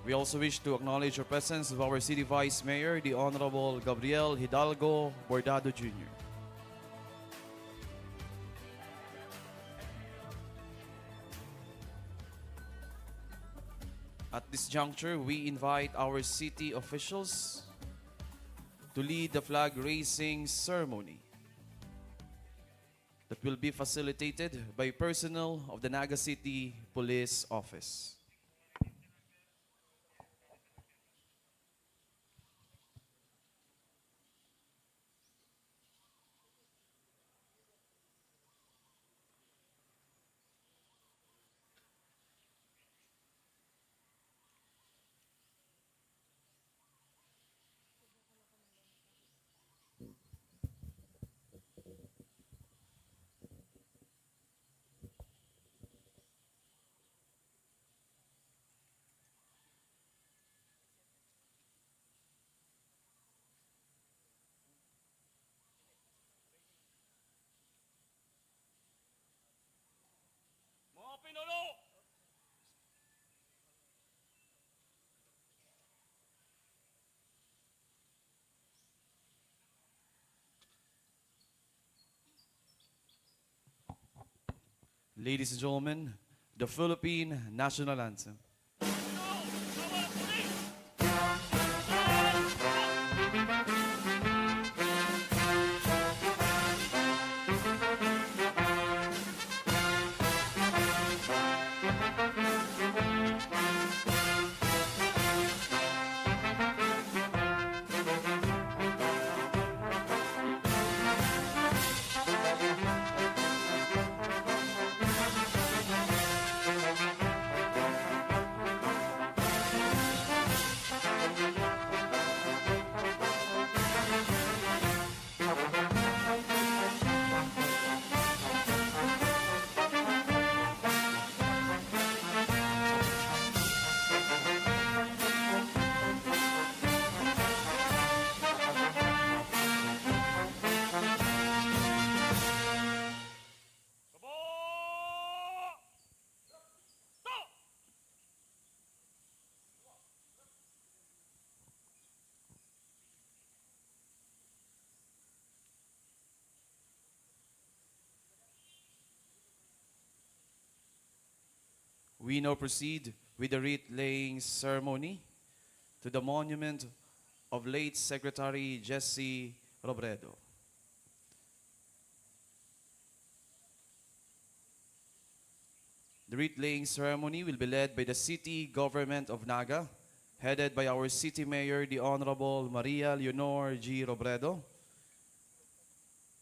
We also wish to acknowledge the presence of our City Vice Mayor, the Honorable Gabriel Hidalgo Bordado Jr. At this juncture, we invite our city officials to lead the flag raising ceremony that will be facilitated by personnel of the Naga City Police Office. Mga pinuno! Ladies and gentlemen, the Philippine National Anthem. Kabo! To! We now proceed with the wreath laying ceremony to the monument of late Secretary Jesse Robredo. The wreath laying ceremony will be led by the city government of Naga, headed by our city mayor, the Honorable Maria Leonor G. Robredo.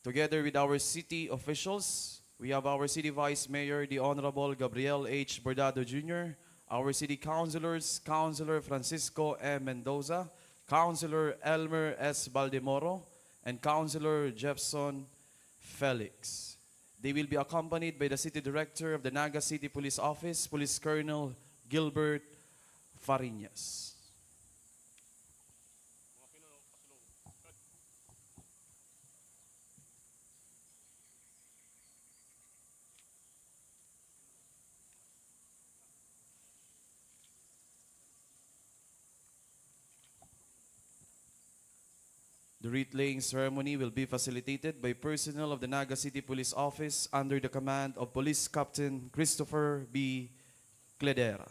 Together with our city officials, we have our city vice mayor, the Honorable Gabriel H. Bordado Jr., our city councilors, Councilor Francisco M. Mendoza, Councilor Elmer S. Baldemoro, and Councilor Jefferson Felix. They will be accompanied by the City Director of the Naga City Police Office, Police Colonel Gilbert Fariñas. Mga pinuno, pasulong. The wreath laying ceremony will be facilitated by personnel of the Naga City Police Office under the command of Police Captain Christopher B. Cledera.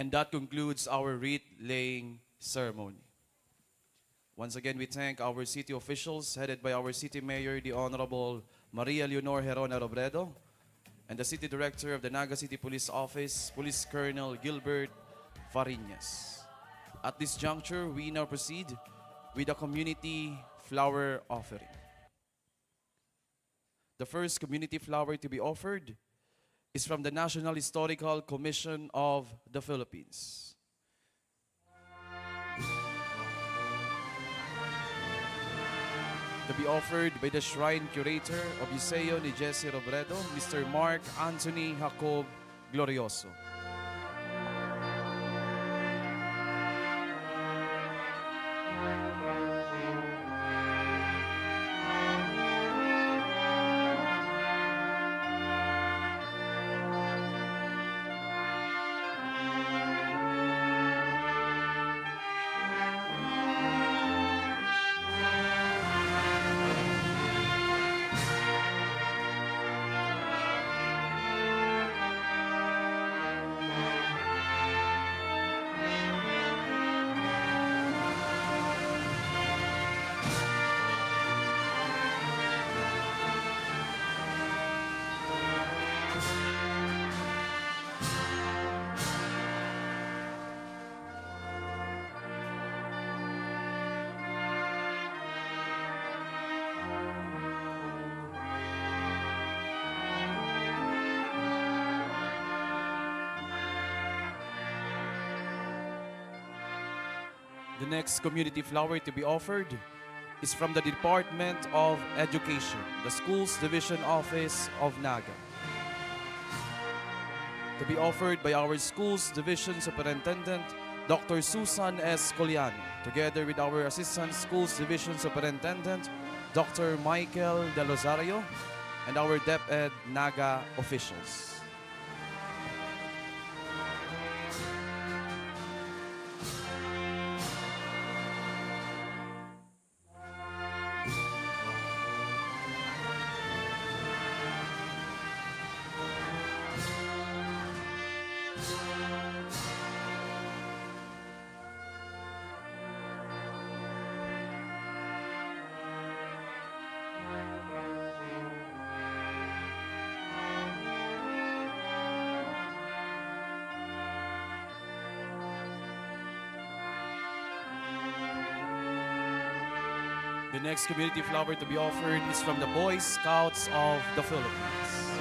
And that concludes our wreath laying ceremony. Once again, we thank our city officials headed by our city mayor, the Honorable Maria Leonor Herona Robredo, and the city director of the Naga City Police Office, Police Colonel Gilbert Fariñas. At this juncture, we now proceed with the community flower offering. The first community flower to be offered is from the National Historical Commission of the Philippines. To be offered by the Shrine Curator of Museo ni Jesse Robredo, Mr. Mark Anthony Jacob Glorioso. The next community flower to be offered is from the Department of Education, the Schools Division Office of Naga. To be offered by our Schools Division Superintendent, Dr. Susan S. Coliano, together with our Assistant Schools Division Superintendent, Dr. Michael De Rosario, and our DepEd Naga officials. The next community flower to be offered is from the Boy Scouts of the Philippines.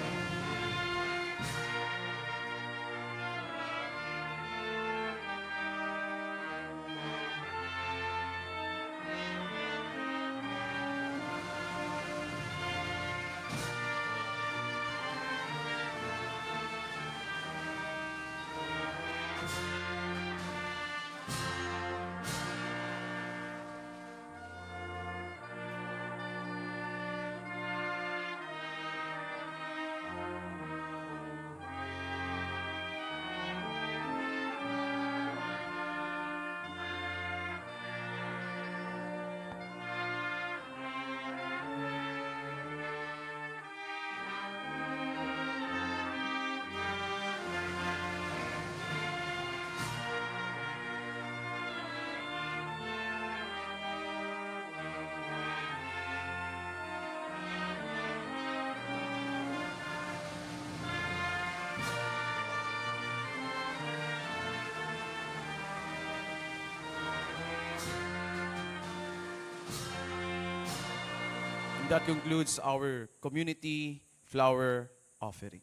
That concludes our community flower offering.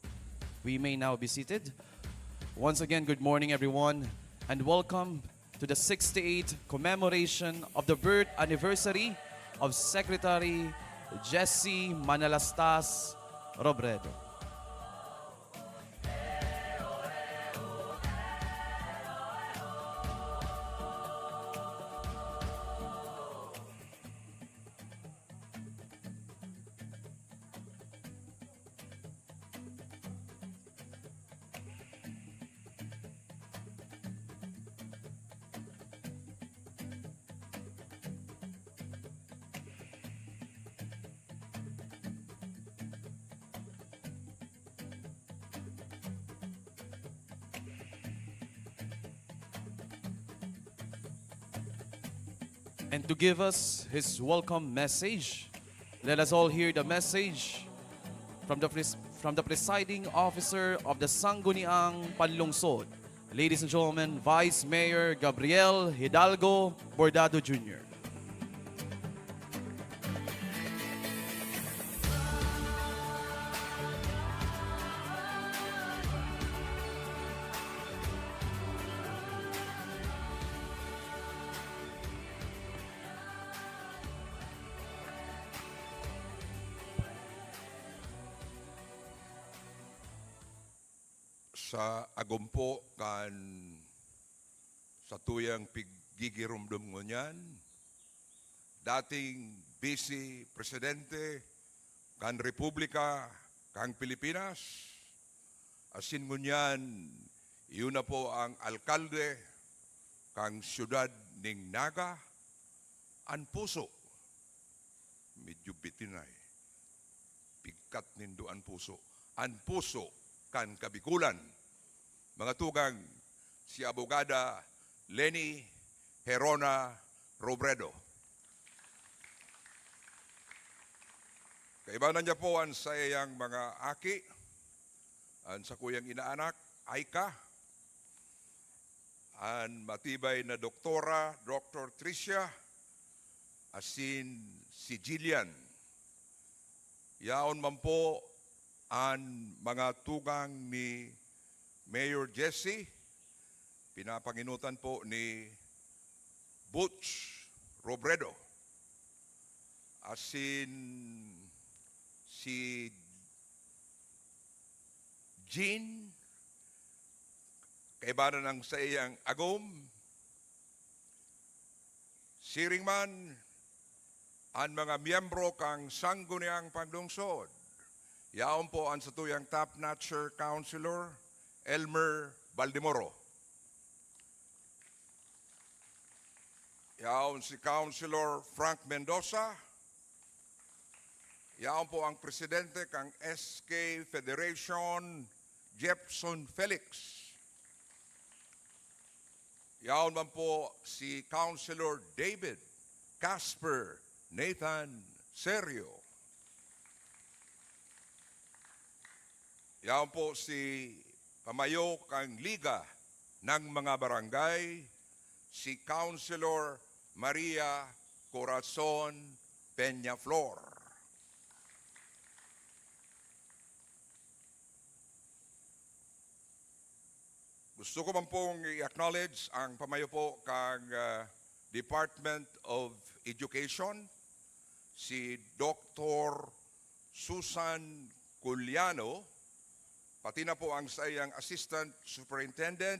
We may now be seated. Once again, good morning everyone, and welcome to the 68th commemoration of the birth anniversary of Secretary Jesse Manalastas Robredo. and to give us his welcome message. Let us all hear the message from the presiding officer of the Sangguniang Panlungsod. Ladies and gentlemen, Vice Mayor Gabriel Hidalgo Bordado Jr. Sa agumpo kan sa tuyang pigigirumdum ngunyan, dating Vice Presidente kan Republika kang Pilipinas, asin ngunyan, iyon na po ang alkalde kang siyudad ning Naga, an puso, medyo bitinay, pigkat nindo an puso kan Kabikulan, mga tugang si Abogada Leni Herona Robredo. Kaibanan niya po ang sa iyang mga aki, ang sa kuyang inaanak, Aika, ang matibay na doktora, Dr. Tricia, asin si Jillian. Yaon man po ang mga tugang ni Mayor Jesse, pinapanginutan po ni Butch Robredo, asin si Jean, kaibanan ng sa iyang agom, siringman, ang mga miyembro kang Sangguniang Panlungsod. Yaon po ang satuyang top-notcher Councilor Elmer Baldemoro. Yaon si Councilor Frank Mendoza. Yaon po ang presidente kang SK Federation Jepson Felix. Yaon man po si Councilor David Casper Nathan Serio. Yaon po si pamayo kang Liga ng mga barangay, si Councilor Maria Corazon Peñaflor. Gusto ko man pong i-acknowledge ang pamayo po kang Department of Education, si Dr. Susan Culiano, pati na po ang sa iyang Assistant Superintendent,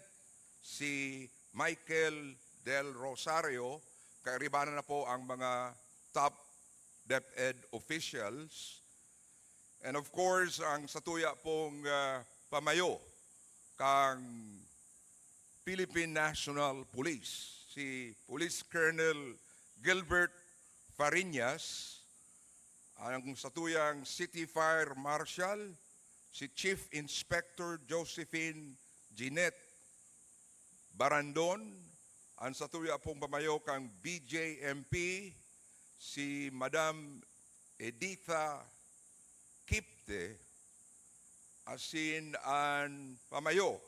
si Michael Del Rosario, kairibanan na po ang mga top DepEd officials. And of course, ang satuya pong pamayo kang Philippine National Police, si Police Colonel Gilbert Fariñas, ang satuyang City Fire Marshal, si Chief Inspector Josephine Ginette Barandon, ang satuya pong pamayo kang BJMP, si Madam Editha Kipte, asin ang pamayo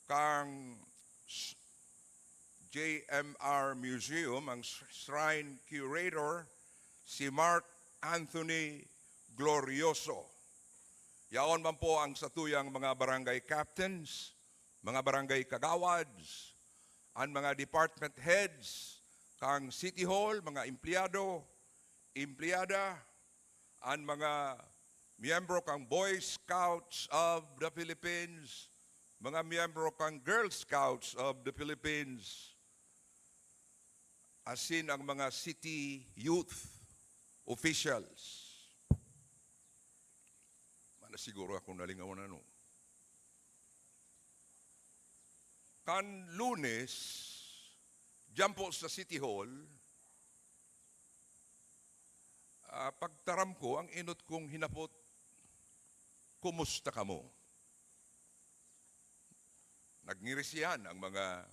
kang JMR Museum, ang Shrine Curator, si Mark Anthony Glorioso. Yaon man po ang satuyang mga barangay captains, mga barangay kagawads, ang mga department heads, kang City Hall, mga empleyado, empleyada, ang mga miyembro kang Boy Scouts of the Philippines, mga miyembro kang Girl Scouts of the Philippines, asin ang mga city youth officials. Siguro akong nalingawan ano. Kan Lunes, dyan po sa City Hall, pagtaram ko, ang inot kong hinapot, kumusta ka mo? Nagnirisihan ang mga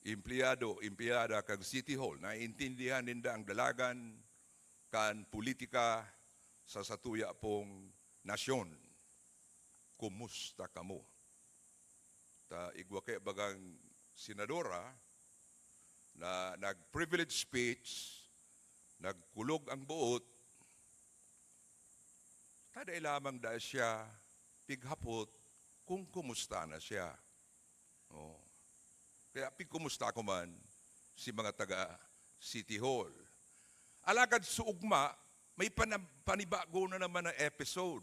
empleyada kag City Hall, naiintindihan ninda ang dalagan kan politika sa satuya pong nasyon. Kumusta kamo? Ta igwa kay bagang senadora na nag-privilege speech, nagkulog ang buot, taday lamang dahil siya pighapot kung kumusta na siya. Oh. Kaya kumusta ko man si mga taga City Hall. Alagad suugma, may panibago na naman na episode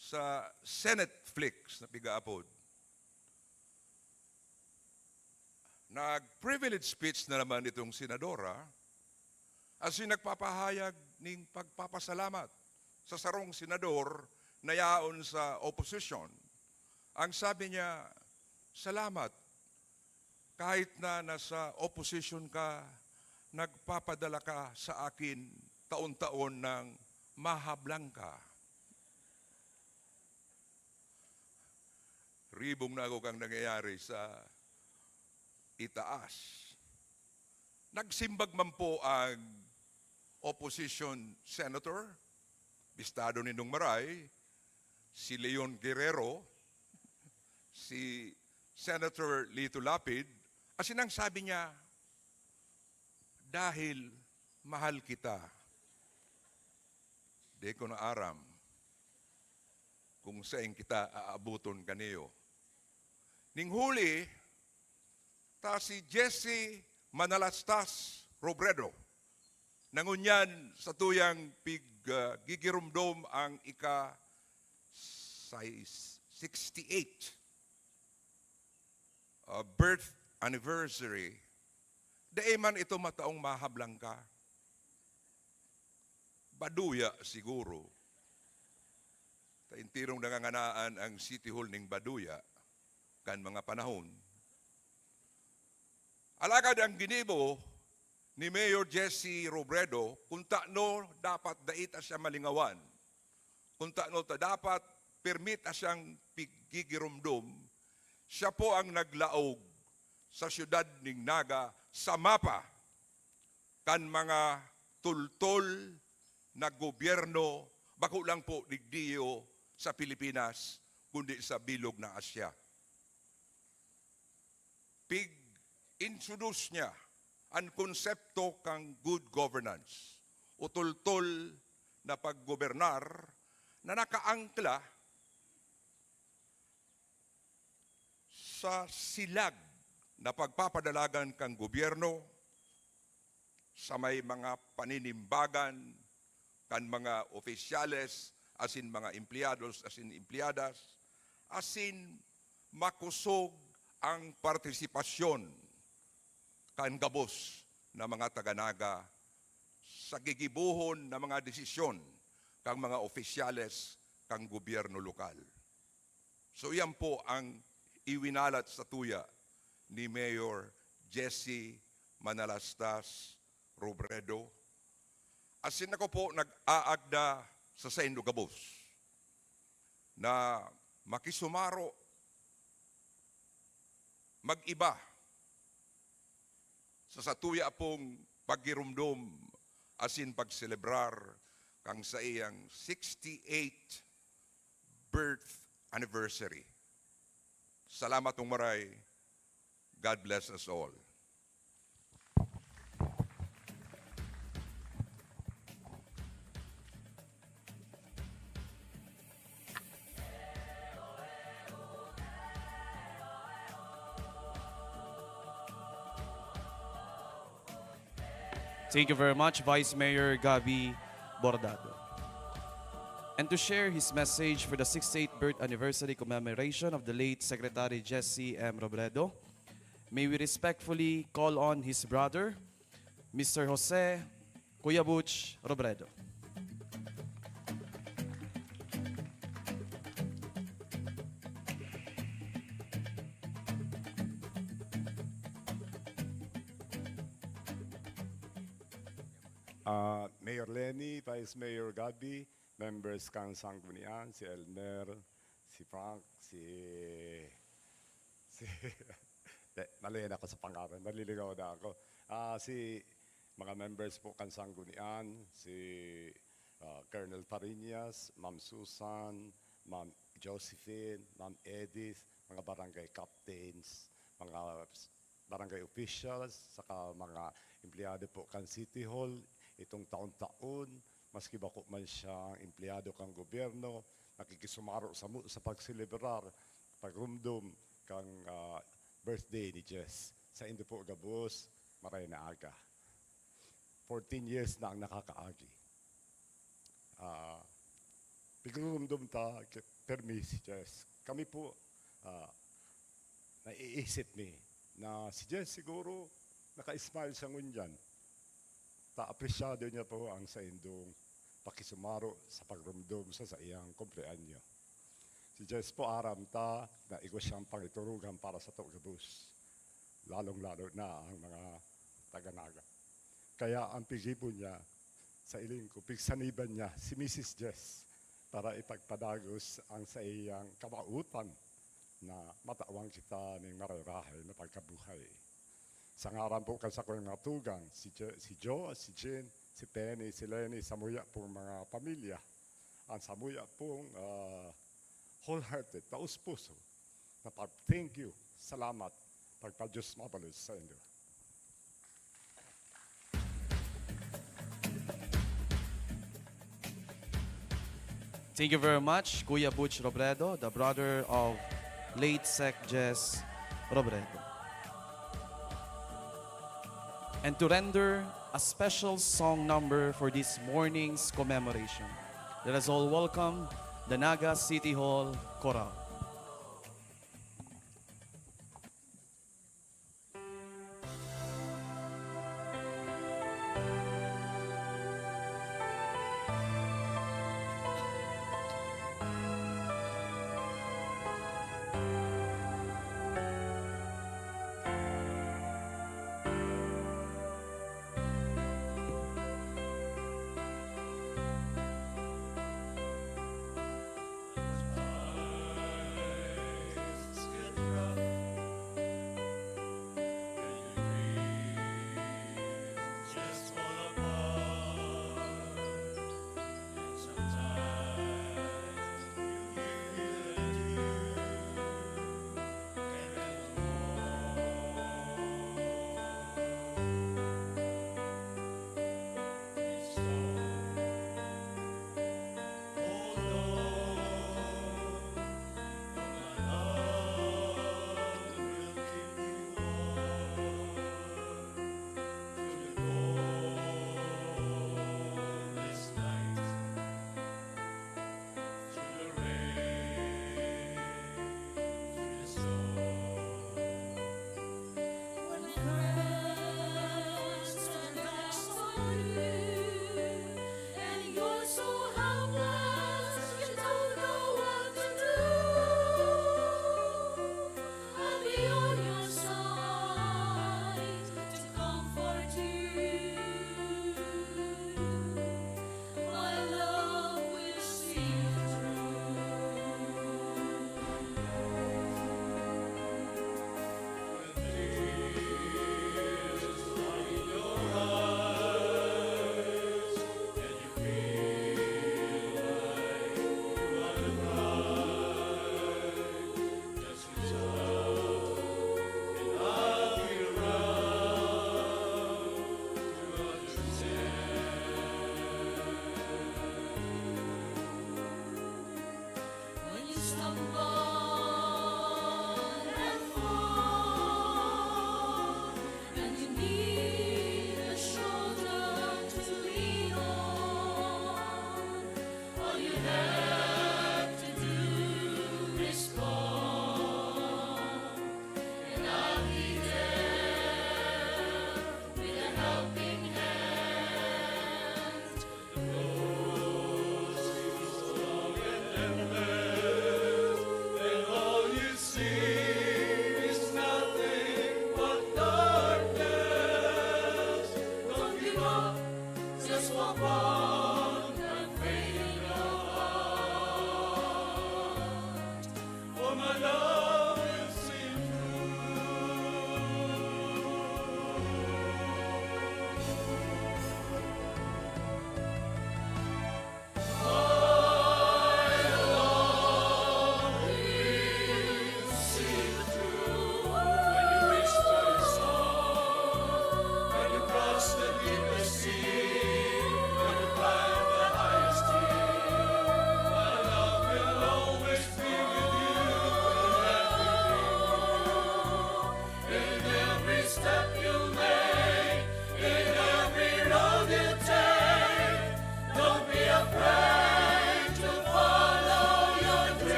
sa Senate Flix na pigaapod. Nag-privilege speech na naman itong senadora as nagpapahayag ng pagpapasalamat sa sarong senador na yaon sa opposition. Ang sabi niya, salamat. Kahit na nasa opposition ka, nagpapadala ka sa akin taon-taon ng mahablang ka. Ribong na ako kang nangyayari sa itaas. Nagsimbag man po ang opposition senator, bistado ni Nung Maray, si Leon Guerrero, si Senator Lito Lapid, as ang sabi niya, dahil mahal kita, di ko na aram kung saan kita aabuton kaniyo. Ning huli, ta si Jesse Manalastas Robredo, nangunyan sa tuyang gigirumdom ang ika 68 birth anniversary. Dae man ito mataong mahablang ka. Baduya siguro. Taintirong nanganganaan ang City Hall ning Baduya kan mga panahon. Alagad ang ginibo ni Mayor Jesse Robredo, kung taano dapat daita siya malingawan, kung taano ta dapat permit siyang pigigirumdum, siya po ang naglaog sa siyudad ning Naga sa mapa kan mga tultol na gobyerno, bako lang po digdiyo sa Pilipinas, kundi sa bilog na Asya. Introduce niya ang konsepto kang good governance, utultol na paggobernar na nakaangkla sa silag na pagpapadalagan kang gobyerno sa may mga paninimbagan kan mga opisyales, asin mga empleados, asin empleadas, asin makusog ang partisipasyon kan gabos na mga taga-Naga sa gigibuhon na mga desisyon kang mga opisyales kang gobyerno lokal. So yan po ang iwinalat sa tuya ni Mayor Jesse Manalastas Robredo. Asin ako po nag-aagda sa Sendo Gabos na makisumaro, mag-iba sa satuya pong pagirumdom asin pagselebrar kang sa iyang 68th birth anniversary. Salamat ng maray. God bless us all. Thank you very much, Vice Mayor Gabi Bordado. And to share his message for the 68th birth anniversary commemoration of the late Secretary Jesse M. Robredo, may we respectfully call on his brother, Mr. Jose Kuya Butch Robredo. Mayor Lenny, Vice Mayor Gabi, members kang Sanggunian, si Elmer, si Frank, si Mali na ako sa pangalan, naliligaw na ako. Si mga members po Kansanggunian, si Colonel Fariñas, Ma'am Susan, Ma'am Josephine, Ma'am Edith, mga barangay captains, mga barangay officials, saka mga empleyado po kan City Hall, itong taon-taon, maski bako man siyang empleyado kang gobyerno, nakikisumaro sa pagselebrar, pagrumdum kang birthday ni Jess. Sa Indo po gabos, maray na aga. 14 years na ang nakakaagi. Pagrumdum ta, permi si Jess. Kami po, naiisip ni na si Jess siguro naka-smile siya ngunyan. Ta-apresyado niya po ang sa indong pakisumaro sa pagrumdum sa iyang kumpleanyo. Si Jess po aram ta na igo siyang pangiturugan para sa Tugabus. Lalong-lalo na ang mga taga-naga. Kaya ang pigipo niya sa iling ko, pigsaniban niya si Mrs. Jess para ipagpadagos ang sa iyang kamautan na matawang kita ng mararahay na pagkabuhay. Sa ngaran po sa kong natugang, si Joe, si Jean, si Penny, si Lenny, samuya pong mga pamilya. Ang samuya pong wholehearted, taus-puso, na thank you, salamat, pagpa-Diyos mabalos sa inyo. Thank you very much, Kuya Butch Robredo, the brother of late Sec Jess Robredo. And to render a special song number for this morning's commemoration, let us all welcome the Naga City Hall Chorale.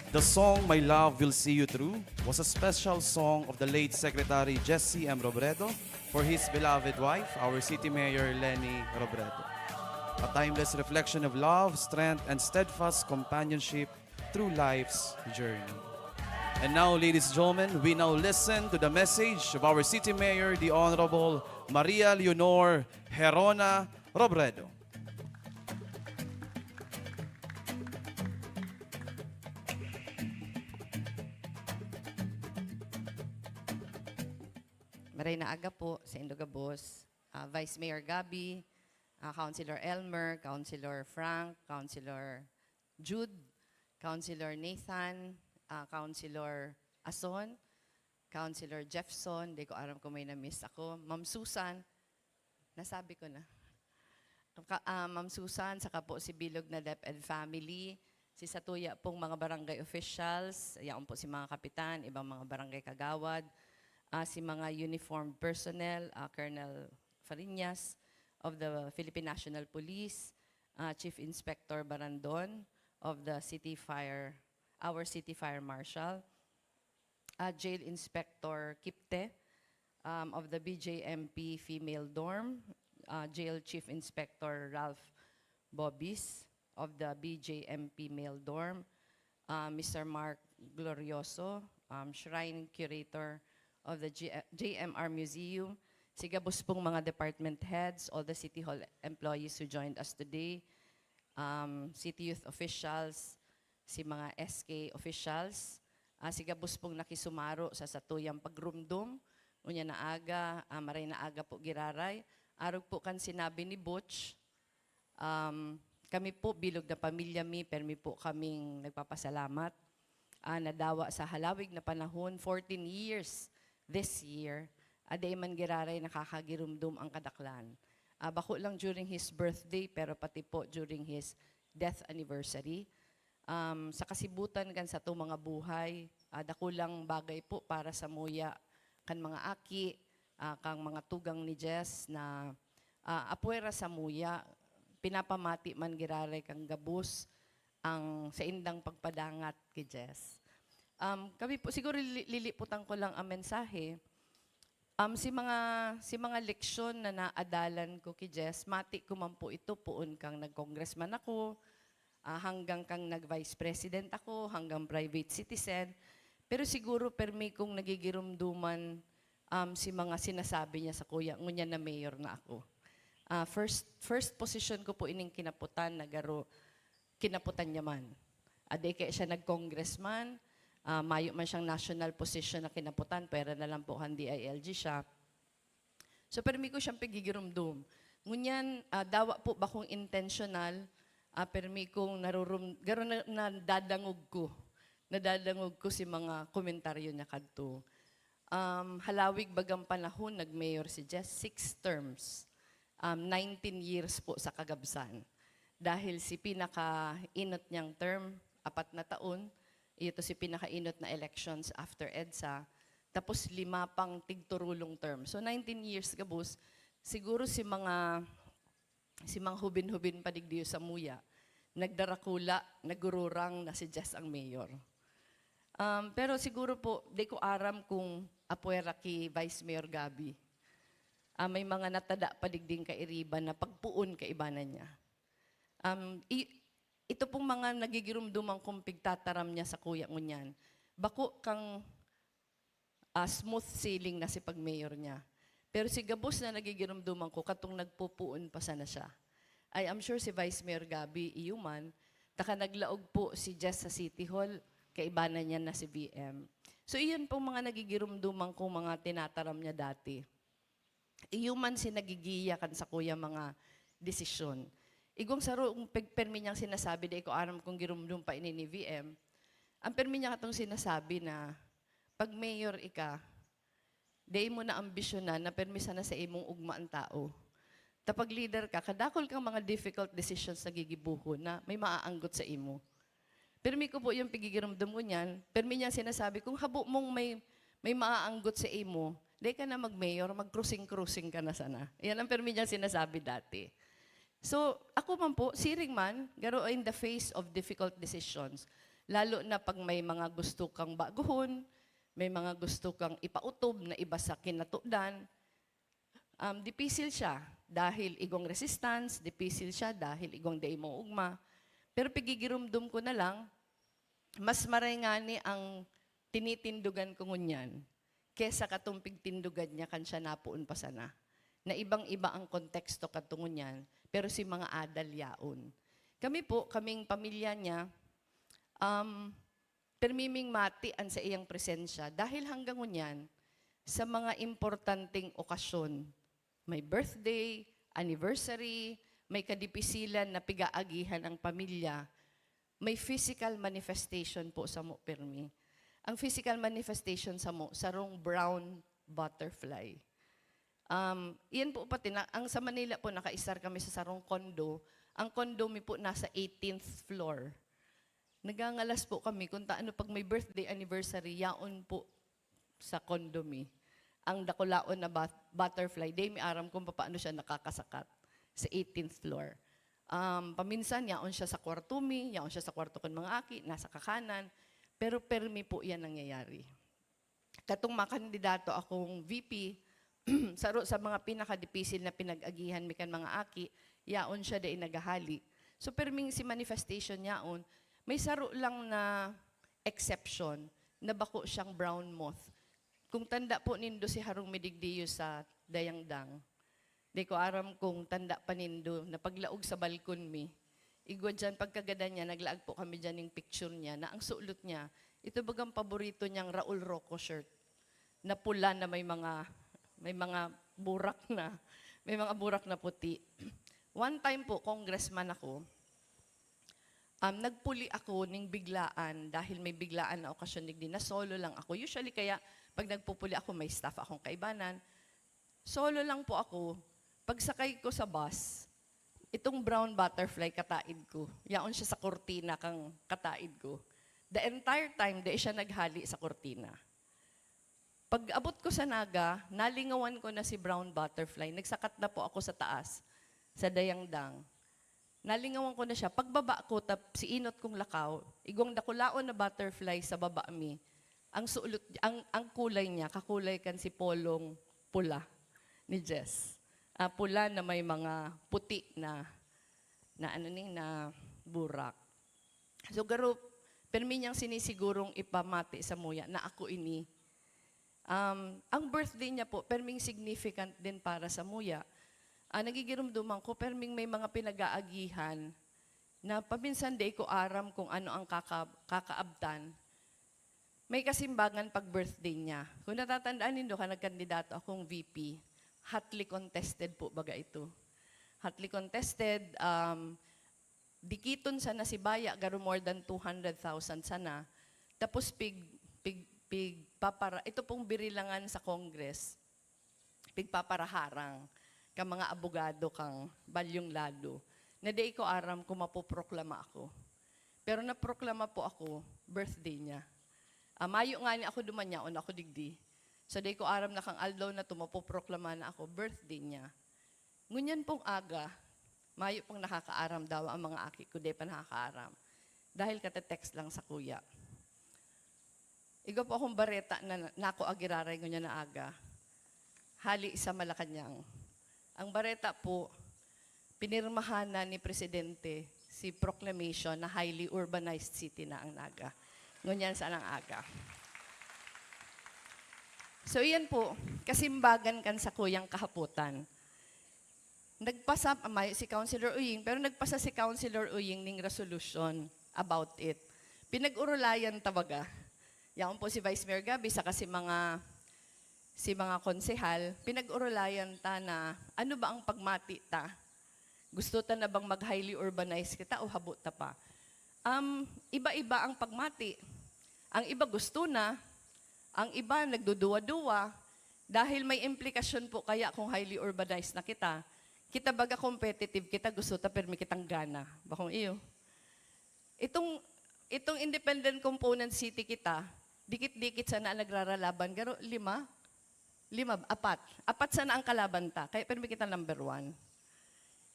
The song My Love Will See You Through was a special song of the late Secretary Jesse M. Robredo for his beloved wife, our City Mayor Lenny Robredo. A timeless reflection of love, strength, and steadfast companionship through life's journey. And now, ladies and gentlemen, we now listen to the message of our City Mayor, the Honorable Maria Leonor Herona Robredo. Maray na aga po sa Indogabos, Vice Mayor Gabi, Councilor Elmer, Councilor Frank, Councilor Jude, Councilor Nathan, Councilor Ason, Councilor Jeffson, di ko alam kung may na-miss ako, Ma'am Susan, nasabi ko na. Ma'am Susan, saka po si Bilog na DepEd family, si Satuya pong mga barangay officials, yan po si mga kapitan, ibang mga barangay kagawad, si mga uniformed personnel, Colonel Fariñas of the Philippine National Police, Chief Inspector Barandon of the City Fire, our City Fire Marshal, Jail Inspector Kipte of the BJMP Female Dorm, Jail Chief Inspector Ralph Bobis of the BJMP Male Dorm, Mr. Mark Glorioso, Shrine Curator of the JMR Museum, sigabos pong mga department heads, all the City Hall employees who joined us today, City Youth officials, si mga SK officials, sigabos pong nakisumaro sa satuyang pagrumdum, unya na aga, maray na aga po giraray, arog po kan sinabi ni Butch, kami po bilog na pamilya mi, permi po kaming nagpapasalamat, nadawa sa halawig na panahon, 14 years, this year, aday man giraray nakakagirumdum ang kadaklan. Bako lang during his birthday, pero pati po during his death anniversary. Sa kasibutan kan sa to mga buhay, dakulang bagay po para sa muya kan mga aki, kang mga tugang ni Jess na apuera sa muya, pinapamati man giraray kang gabus ang sa indang pagpadangat kay Jess. Kami po, siguro liliputan ko lang ang mensahe. Si mga leksyon na naadalan ko kay Jess, mati ko man po ito poon kang nag-congressman ako, hanggang kang nag-vice president ako, hanggang private citizen. Pero siguro permi kong nagigirumduman si mga sinasabi niya sa kuya, ngunya na mayor na ako. First position ko po ining kinaputan, nagaro kinaputan niya man. Aday kaya siya nag-congressman, mayo man siyang national position na kinaputan, pera na lang po handi ILG siya. So permi ko siyang pagigirumdum. Ngunyan, dawa po ba kong intentional, permi kong garo na dadangog ko si mga komentaryo niya kadto. Halawig bagang panahon, nag-mayor si Jess, 6 terms, 19 years po sa kagabsan. Dahil si pinaka-inot niyang term, 4 na taon, ito si pinaka-inot na elections after EDSA, tapos 5 pang tigturulong term. So 19 years gabos, siguro si mga hubin-hubin padigdiyo sa muya, nagdarakula, nagururang na si Jess ang mayor. Pero siguro po, di ko aram kung apuera ki Vice Mayor Gabi. May mga natada padigding kairiban na pagpuon kaibanan niya. Ito pong mga nagigirumdumang kung pigtataram niya sa kuya ngunyan, bako kang smooth sailing na si pag-mayor niya. Pero si Gabos na nagigirumduman ko, katong nagpupuon pa sana siya. I'm sure si Vice Mayor Gabi Iyuman, taka naglaog po si Jess sa City Hall, kaibanan niya na si VM. So iyon pong mga nagigirumduman ko, mga tinataram niya dati. Iyuman si nagigiya kan sa kuya mga desisyon. Igong saro, kung permi niyang sinasabi, di ko aram kung girumdum pa ini ni VM, ang permi niya katong sinasabi na, pag mayor ika, di mo na ambisyonan na permisa na sa imong ugma ang tao. Tapag leader ka, kadakol kang mga difficult decisions na gigibuho na may maaanggot sa imo. Permi ko po yung pigigirumdum ko niyan, permi niya sinasabi, kung habo mong may maaanggot sa imo, di ka na mag-mayor, mag-cruising-cruising ka na sana. Yan ang permi niya sinasabi dati. So, ako man po, siring man, garo in the face of difficult decisions, Lalo na pag may mga gusto kang baguhon, may mga gusto kang ipautob na iba sa kinatudan, dipisil siya dahil igong resistance, dipisil siya dahil igong day mo ugma. Pero pigigirumdum ko na lang, mas maray nga ni ang tinitindugan ko ngunyan, kesa katong pigtindugan niya kan siya napuon pa sana. Na ibang-iba ang konteksto katungon niyan, pero si mga adal yaon. Kami po, kaming pamilya niya, permiming mati an sa iyang presensya dahil hanggang ngunyan, sa mga importanteng okasyon, may birthday, anniversary, may kadipisilan na pigaagihan ang pamilya, may physical manifestation po sa mo permi. Ang physical manifestation sa mo, sarong brown butterfly. Iyan po pati, ang sa Manila po, nakaisar kami sa sarong condo. Ang condo mi po nasa 18th floor. Nagangalas po kami kung taano pag may birthday anniversary, yaon po sa condo mi. Ang dakulaon na butterfly, day mi aram kung paano siya nakakasakat sa 18th floor. Paminsan, yaon siya sa kwarto mi, yaon siya sa kwarto kon mga aki, nasa kakanan. Pero permi po yan nangyayari. Katong makandidato akong VP, saro sa mga pinakadipisil na pinag-agihan mi kan mga aki, yaon siya day nagahali. So perming si manifestation yaon, may saro lang na exception na bako siyang brown moth. Kung tanda po nindo si Harong Midigdiyo sa Dayangdang, di ko aram kung tanda pa nindo na paglaog sa balkon mi, igwa dyan, pagkagada niya, naglaag po kami dyan yung picture niya, na ang sulot niya, ito bagang paborito niyang Raul Rocco shirt, na pula na may mga burak na puti. One time po, congressman ako, nagpuli ako ning biglaan dahil may biglaan na okasyon din na solo lang ako. Usually kaya pag nagpupuli ako may staff akong kaibanan. Solo lang po ako. Pagsakay ko sa bus, itong brown butterfly kataid ko. Yaon siya sa kortina kang kataid ko. The entire time di siya naghali sa kortina. Pag abot ko sa Naga, nalingawan ko na si brown butterfly. Nagsakat na po ako sa taas, sa Dayangdang. Nalingawan ko na siya. Pagbaba ko, si inot kong lakaw, igong dakulaon na butterfly sa baba mi. Ang sulot, ang kulay niya, kakulay kan si polong pula ni Jess. Pula na may mga puti na burak. So garo, permi niyang sinisigurong ipamati sa muya na ako ini. Ang birthday niya po, perming significant din para sa muya. Nagigirumduman ko, perming may mga pinag-aagihan na paminsan di ko aram kung ano ang kakaabtan. May kasimbangan pag birthday niya. Kung natatandaan nindo ka, nagkandidato akong VP. Hotly contested po baga ito. Hotly contested, dikiton sana si Baya, garo more than 200,000 sana. Tapos ito pong birilangan sa Congress, pigpaparaharang ka mga abogado kang balyong lado, na di ko aram kung mapoproklama ako. Pero naproklama po ako, birthday niya. Mayo nga niya ako dumanyaon, ako digdi. So di ko aram na kang aldaw na to, mapoproklama na ako, birthday niya. Ngunyan pong aga, mayo pong nakakaaram daw ang mga aki ko, di pa nakakaaram. Dahil kate-text lang sa kuya. Igo po akong bareta na nako agiraray ngunyan na aga. Hali sa Malacanang. Ang bareta po, pinirmahan na ni Presidente si proclamation na highly urbanized city na ang Naga. Ngunyan saan ang aga. So iyan po, kasimbagan kan sa kuyang kahaputan. Nagpasa, si Councilor Uying, pero nagpasa si Councilor Uying ning resolution about it. Pinag-urulayan tabaga. Yan po si Vice Mayor Gabi, saka si mga konsehal, pinag-urulayan ta na ano ba ang pagmati ta? Gusto ta na bang mag-highly urbanized kita o habot ta pa? Iba-iba ang pagmati. Ang iba gusto na, ang iba nagduduwa-duwa, dahil may implikasyon po kaya kung highly urbanized na kita, kita baga competitive, kita gusto ta permi kitang gana. Bakong iyo. Itong independent component city kita, dikit-dikit sana nagraralaban, garo 4 sana ang kalaban ta, kaya permi kita number 1.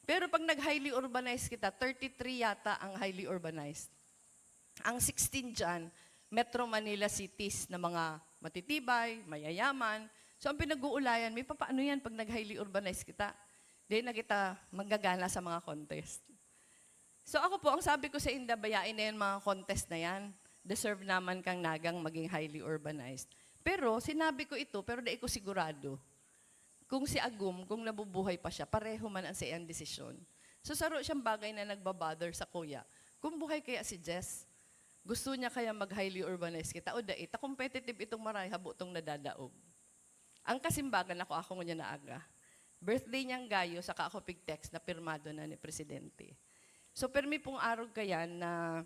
Pero pag nag-highly urbanized kita, 33 yata ang highly urbanized. Ang 16 dyan, Metro Manila cities na mga matitibay, mayayaman. So ang pinag-uulayan, may paano yan pag nag-highly urbanized kita? Di na kita magagana sa mga contest. So ako po, ang sabi ko sa Inda, bayain na yan mga contest na yan. Deserve naman kang nagang maging highly urbanized. Pero sinabi ko ito, pero di ko sigurado. Kung si Agum, kung nabubuhay pa siya, pareho man ang sa iyang desisyon. So saro siyang bagay na nagbabother sa kuya. Kung buhay kaya si Jess, gusto niya kaya mag-highly urbanized kita o dait, competitive itong maray, habo itong nadadaog. Ang kasimbagan ako niya na aga. Birthday niyang gayo, saka ako pig-text na pirmado na ni Presidente. So permi pong araw kaya na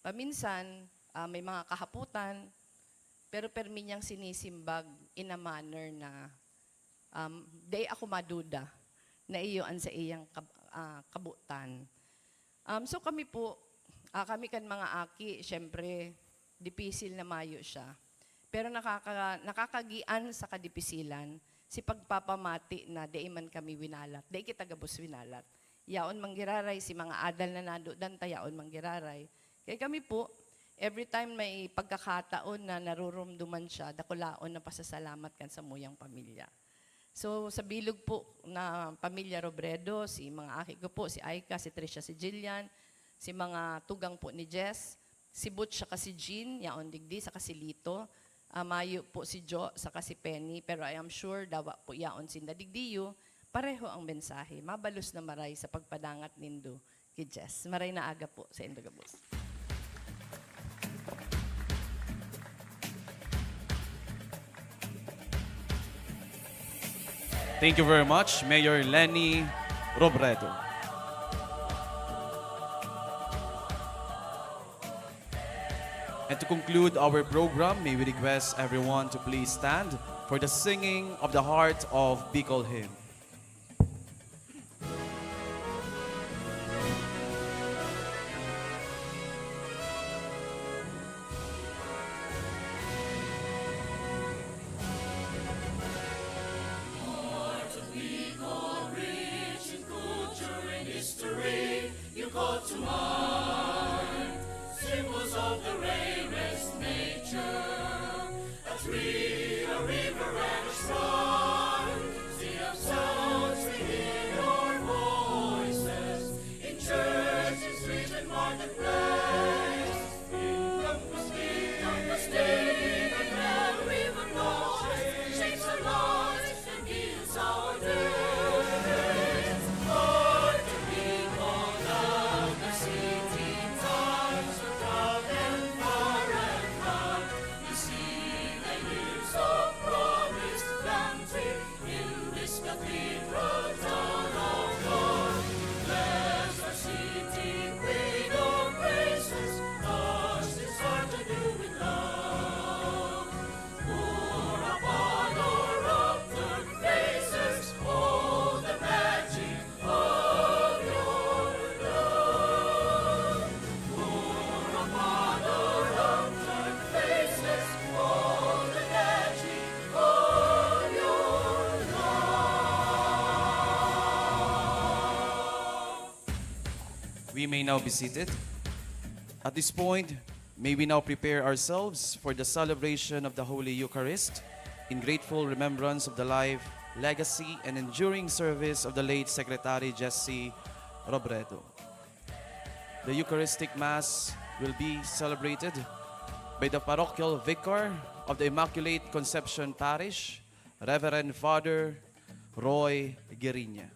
paminsan may mga kahaputan, pero permi niyang sinisimbag in a manner na day ako maduda na iyoan sa iyang kabutan. So kami po, kami kan mga aki, syempre, dipisil na mayo siya. Pero nakakagian sa kadipisilan, si pagpapamati na di man kami winalat, di kita gabos winalat. Yaon manggiraray, si mga adal na nado danta, yaon manggiraray. Kaya kami po, every time may pagkakataon na narurumduman siya, dakulaon na pasasalamat kan sa muyang pamilya. So sa bilog po na pamilya Robredo, si mga aki ko po, si Aika, si Tricia, si Jillian, si mga tugang po ni Jess, si Butch, saka si Jean, yaon digdi, saka si Lito, Mayo po si Jo, saka si Penny, pero I am sure dawa po yaon sinda digdiyo, pareho ang mensahe. Mabalos na maray sa pagpadangat nindo kay Jess. Maray na aga po sa Indogabos. Thank you very much, Mayor Lenny Robredo. And to conclude our program, may we request everyone to please stand for the singing of the Heart of Bicol hymn. We may now be seated. At this point, may we now prepare ourselves for the celebration of the Holy Eucharist in grateful remembrance of the life, legacy, and enduring service of the late Secretary Jesse Robredo. The Eucharistic Mass will be celebrated by the parochial vicar of the Immaculate Conception Parish, Reverend Father Roy Gueriña.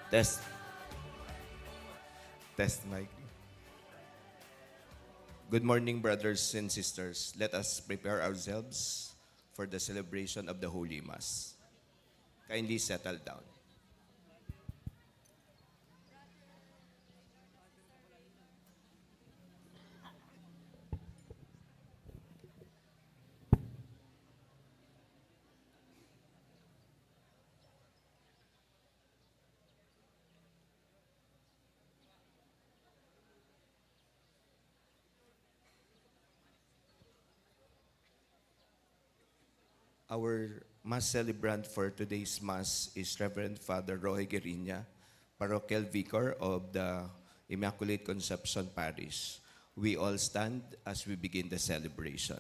Test. Test mic. Good morning, brothers and sisters. Let us prepare ourselves for the celebration of the Holy Mass. Kindly settle down. Our Mass celebrant for today's Mass is Reverend Father Roy Gueriña, Parochial Vicar of the Immaculate Conception Parish. We all stand as we begin the celebration.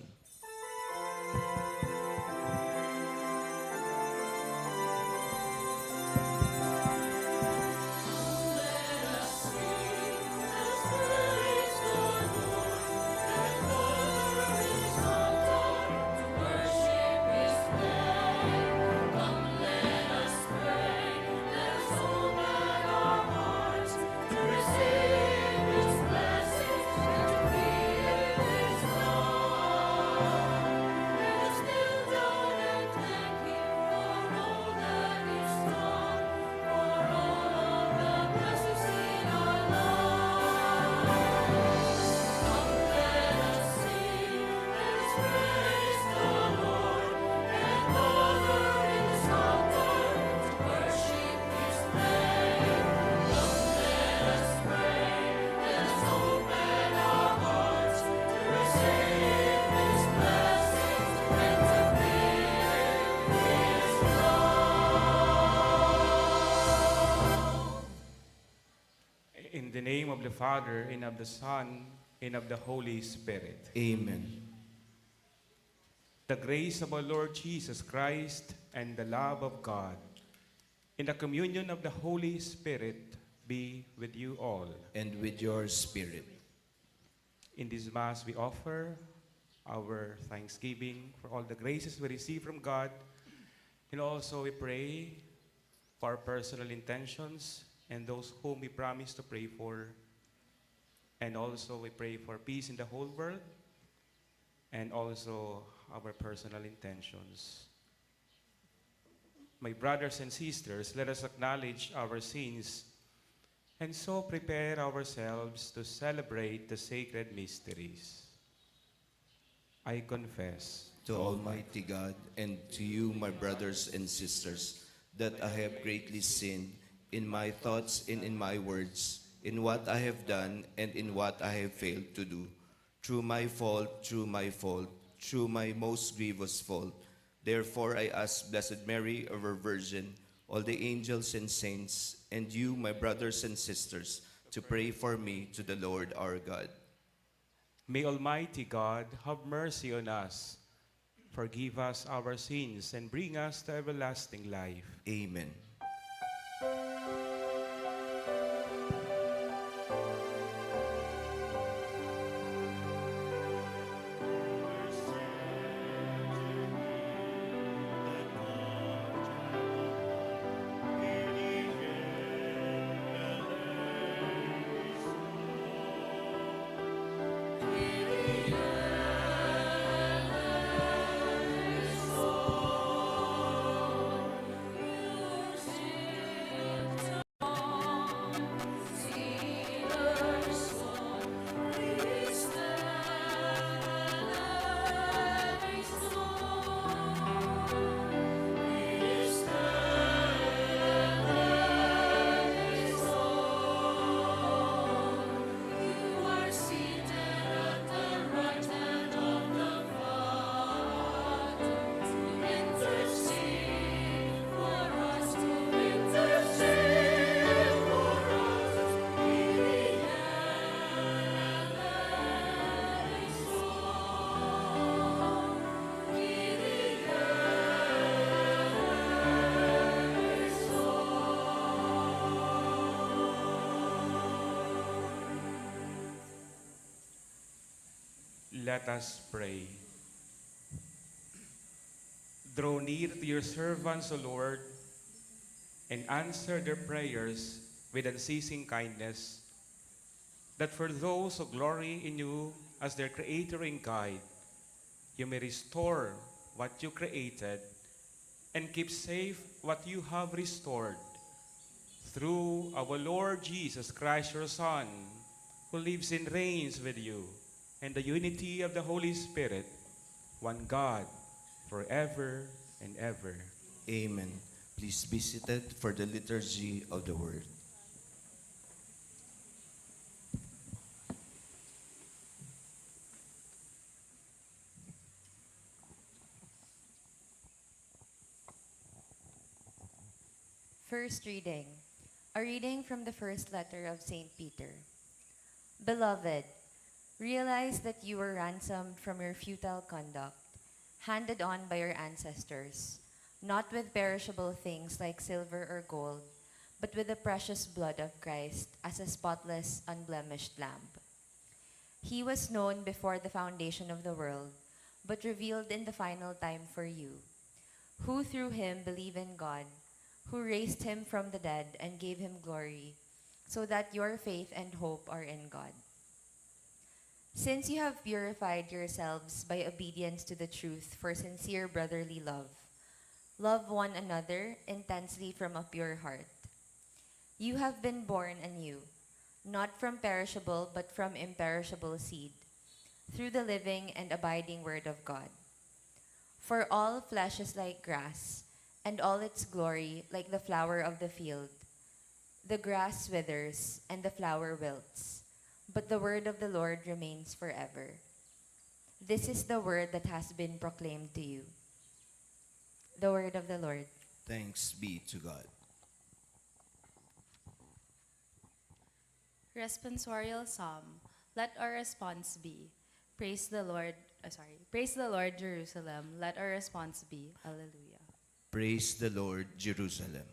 In the name of the Father, and of the Son, and of the Holy Spirit. Amen. The grace of our Lord Jesus Christ and the love of God and the communion of the Holy Spirit be with you all. And with your spirit. In this Mass, we offer our thanksgiving for all the graces we receive from God, and also we pray for our personal intentions and those whom we promise to pray for. And also we pray for peace in the whole world, and also our personal intentions. My brothers and sisters, let us acknowledge our sins and so prepare ourselves to celebrate the sacred mysteries. I confess To Almighty God and to you, my brothers and sisters, that I have greatly sinned in my thoughts and in my words, in what I have done and in what I have failed to do. Through my fault, through my most grievous fault. Therefore I ask Blessed Mary, our Virgin, all the angels and saints, and you, my brothers and sisters, to pray for me to the Lord our God. May Almighty God have mercy on us, forgive us our sins, and bring us to everlasting life. Amen. Let us pray. Draw near to your servants, O Lord, and answer their prayers with unceasing kindness, that for those who glory in you as their creator and guide, you may restore what you created and keep safe what you have restored. Through our Lord Jesus Christ, your Son, who lives and reigns with you, and the unity of the Holy Spirit, one God, forever and ever. Amen. Please be seated for the liturgy of the word. First reading. A reading from the first letter of St. Peter. Beloved, realize that you were ransomed from your futile conduct, handed on by your ancestors, not with perishable things like silver or gold, but with the precious blood of Christ as a spotless, unblemished lamb. He was known before the foundation of the world, but revealed in the final time for you, who through him believe in God, who raised him from the dead and gave him glory, so that your faith and hope are in God. Since you have purified yourselves by obedience to the truth for sincere brotherly love, love one another intensely from a pure heart. You have been born anew, not from perishable but from imperishable seed, through the living and abiding word of God. For all flesh is like grass, and all its glory like the flower of the field. The grass withers, and the flower wilts, but the word of the Lord remains forever. This is the word that has been proclaimed to you. The word of the Lord. Thanks be to God. Responsorial Psalm. Let our response be, praise the Lord, praise the Lord, Jerusalem. Let our response be, Alleluia. Praise the Lord, Jerusalem.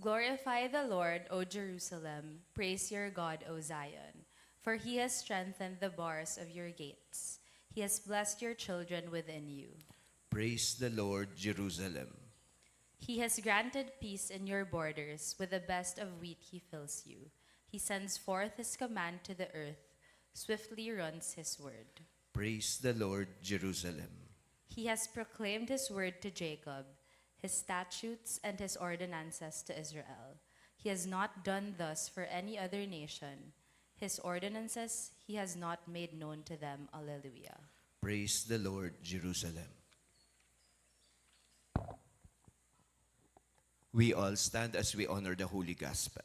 Glorify the Lord, O Jerusalem. Praise your God, O Zion. For he has strengthened the bars of your gates. He has blessed your children within you. Praise the Lord, Jerusalem. He has granted peace in your borders. With the best of wheat he fills you. He sends forth his command to the earth. Swiftly runs his word. Praise the Lord, Jerusalem. He has proclaimed his word to Jacob, his statutes and his ordinances to Israel. He has not done thus for any other nation. His ordinances he has not made known to them. Alleluia. Praise the Lord, Jerusalem. We all stand as we honor the Holy Gospel.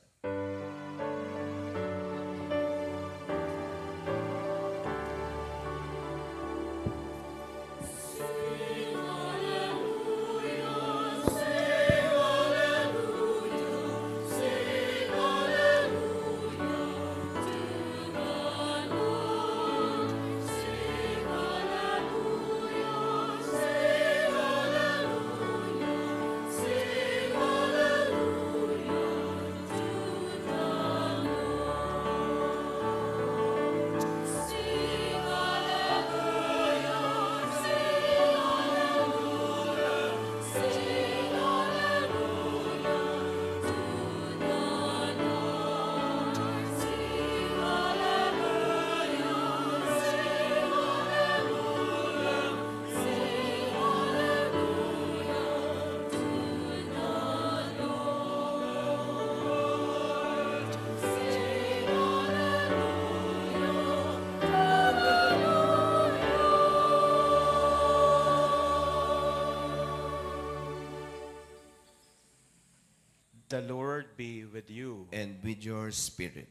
The Lord be with you. And with your spirit.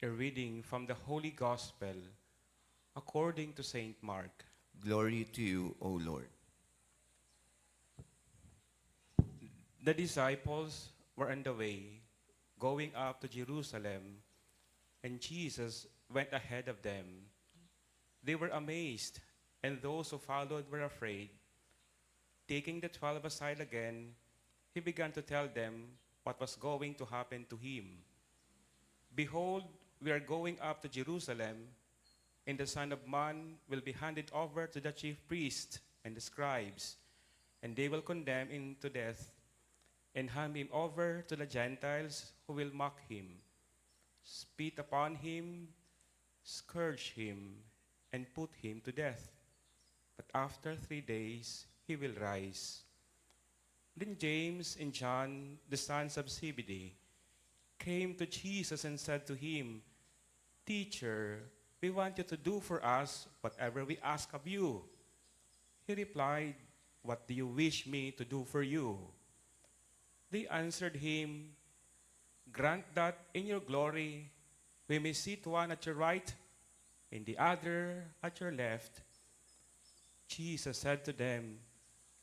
A reading from the Holy Gospel according to Saint Mark. Glory to you, O Lord. The disciples were on the way, going up to Jerusalem, and Jesus went ahead of them. They were amazed, and those who followed were afraid. Taking the 12 aside again, he began to tell them what was going to happen to him. Behold, we are going up to Jerusalem, and the Son of Man will be handed over to the chief priests and the scribes, and they will condemn him to death and hand him over to the Gentiles who will mock him, spit upon him, scourge him, and put him to death. But after 3 days he will rise. Then James and John, the sons of Zebedee, came to Jesus and said to him, Teacher, we want you to do for us whatever we ask of you. He replied, What do you wish me to do for you? They answered him, Grant that in your glory we may sit one at your right and the other at your left. Jesus said to them,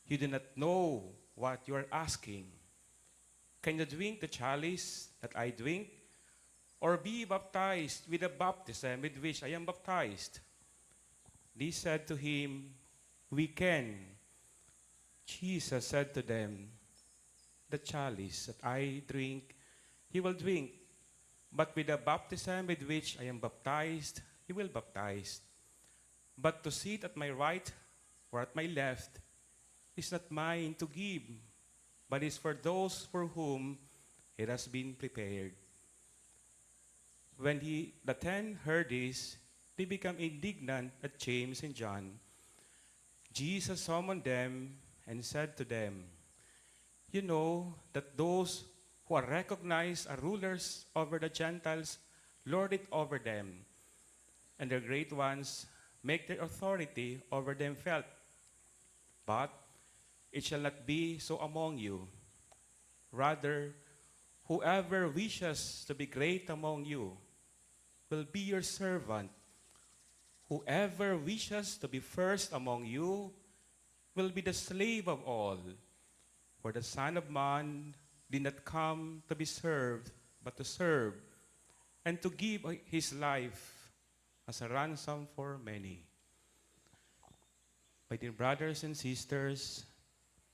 You do not know what you are asking. Can you drink the chalice that I drink, or be baptized with the baptism with which I am baptized? They said to him, We can. Jesus said to them, The chalice that I drink, you will drink, but with the baptism with which I am baptized, you will baptize. But to sit at my right or at my left is not mine to give, but is for those for whom it has been prepared. When the 10 heard this, they became indignant at James and John. Jesus summoned them and said to them, You know that those who are recognized as rulers over the Gentiles lord it over them, and their great ones make their authority over them felt. But it shall not be so among you. Rather, whoever wishes to be great among you will be your servant. Whoever wishes to be first among you will be the slave of all. For the Son of Man did not come to be served, but to serve, and to give his life as a ransom for many. My dear brothers and sisters,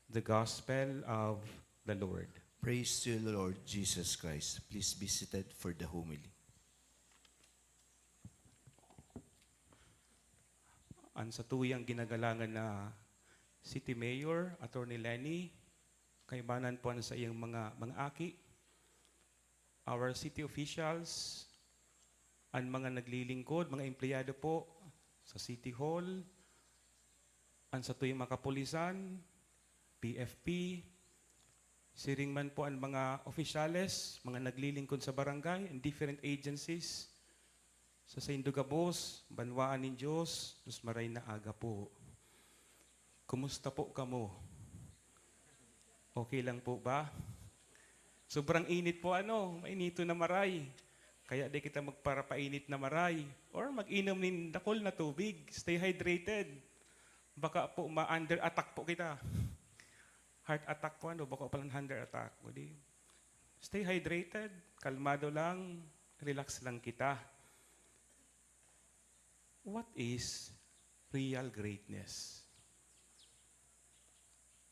the Gospel of the Lord. Praise to you, Lord Jesus Christ. Please be seated for the homily. Ang sa tuyang ginagalangan na City Mayor, Attorney Lenny, kaibanan po sa iyang mga aki, our city officials, ang mga naglilingkod, mga empleyado po sa City Hall, ang sa tuyang mga kapulisan, PFP, siring man po ang mga opisyales, mga naglilingkod sa barangay and different agencies, sa Indugabos, Banwaan ng Diyos, Diyos maray na aga po. Kumusta po kamo? Okay lang po ba? Sobrang init po mainito na maray. Kaya di kita magparapainit na maray. Or mag-inom ng dakol na tubig. Stay hydrated. Baka po ma-under attack po kita. Heart attack po baka palang under attack. Stay hydrated. Kalmado lang. Relax lang kita. What is real greatness?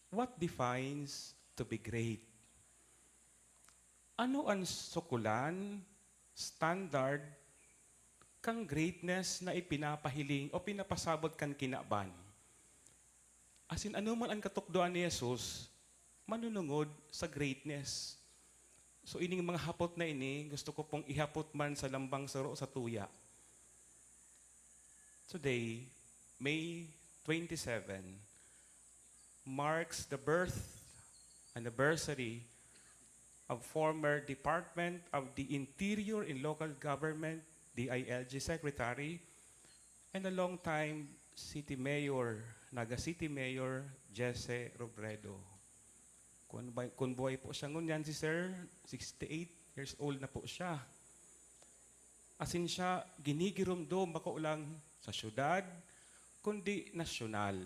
What defines to be great? Ano ang sukulan, standard, kang greatness na ipinapahiling o pinapasabot kan kinaban? As in, ano man ang katukdoan ni Jesus, manunungod sa greatness. So, ining mga hapot na gusto ko pong ihapot man sa lambang saro sa tuya. Today, May 27, marks the birth anniversary of former Department of the Interior and Local Government, DILG Secretary, and a long-time City Mayor, Naga City Mayor, Jesse Robredo. Kung buhay po siya ngunyan si Sir, 68 years old na po siya. Asin siya, ginigirumdom bako ulang sa syudad, kundi nasyonal.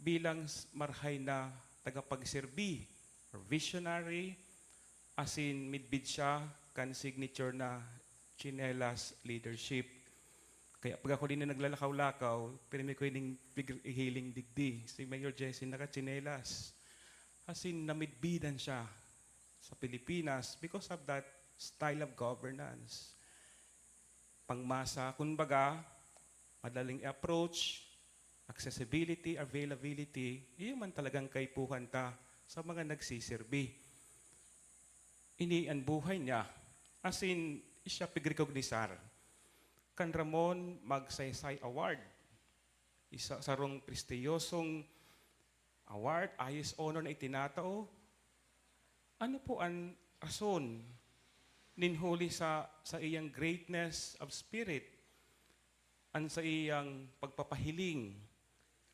Bilang marhay na tagapagserbi or visionary, asin midbid siya kan signature na Chinelas Leadership. Kaya pag ako din na naglalakaw-lakaw, pinamay ko yung hiling digdi. Si Mayor Jesse naka-chinelas. Asin namidbidan siya sa Pilipinas because of that style of governance. Pangmasa, kumbaga, madaling approach, accessibility, availability, iyon man talagang kaipuhan ta sa mga nagsisirbi. Ini ang buhay niya. As in, siya pigrecognisar. Kan Ramon Magsaysay Award. Isa sarong prestiyosong award, highest honor na itinatao. Ano po ang rason ninhuli sa iyang greatness of spirit, ang sa iyang pagpapahiling,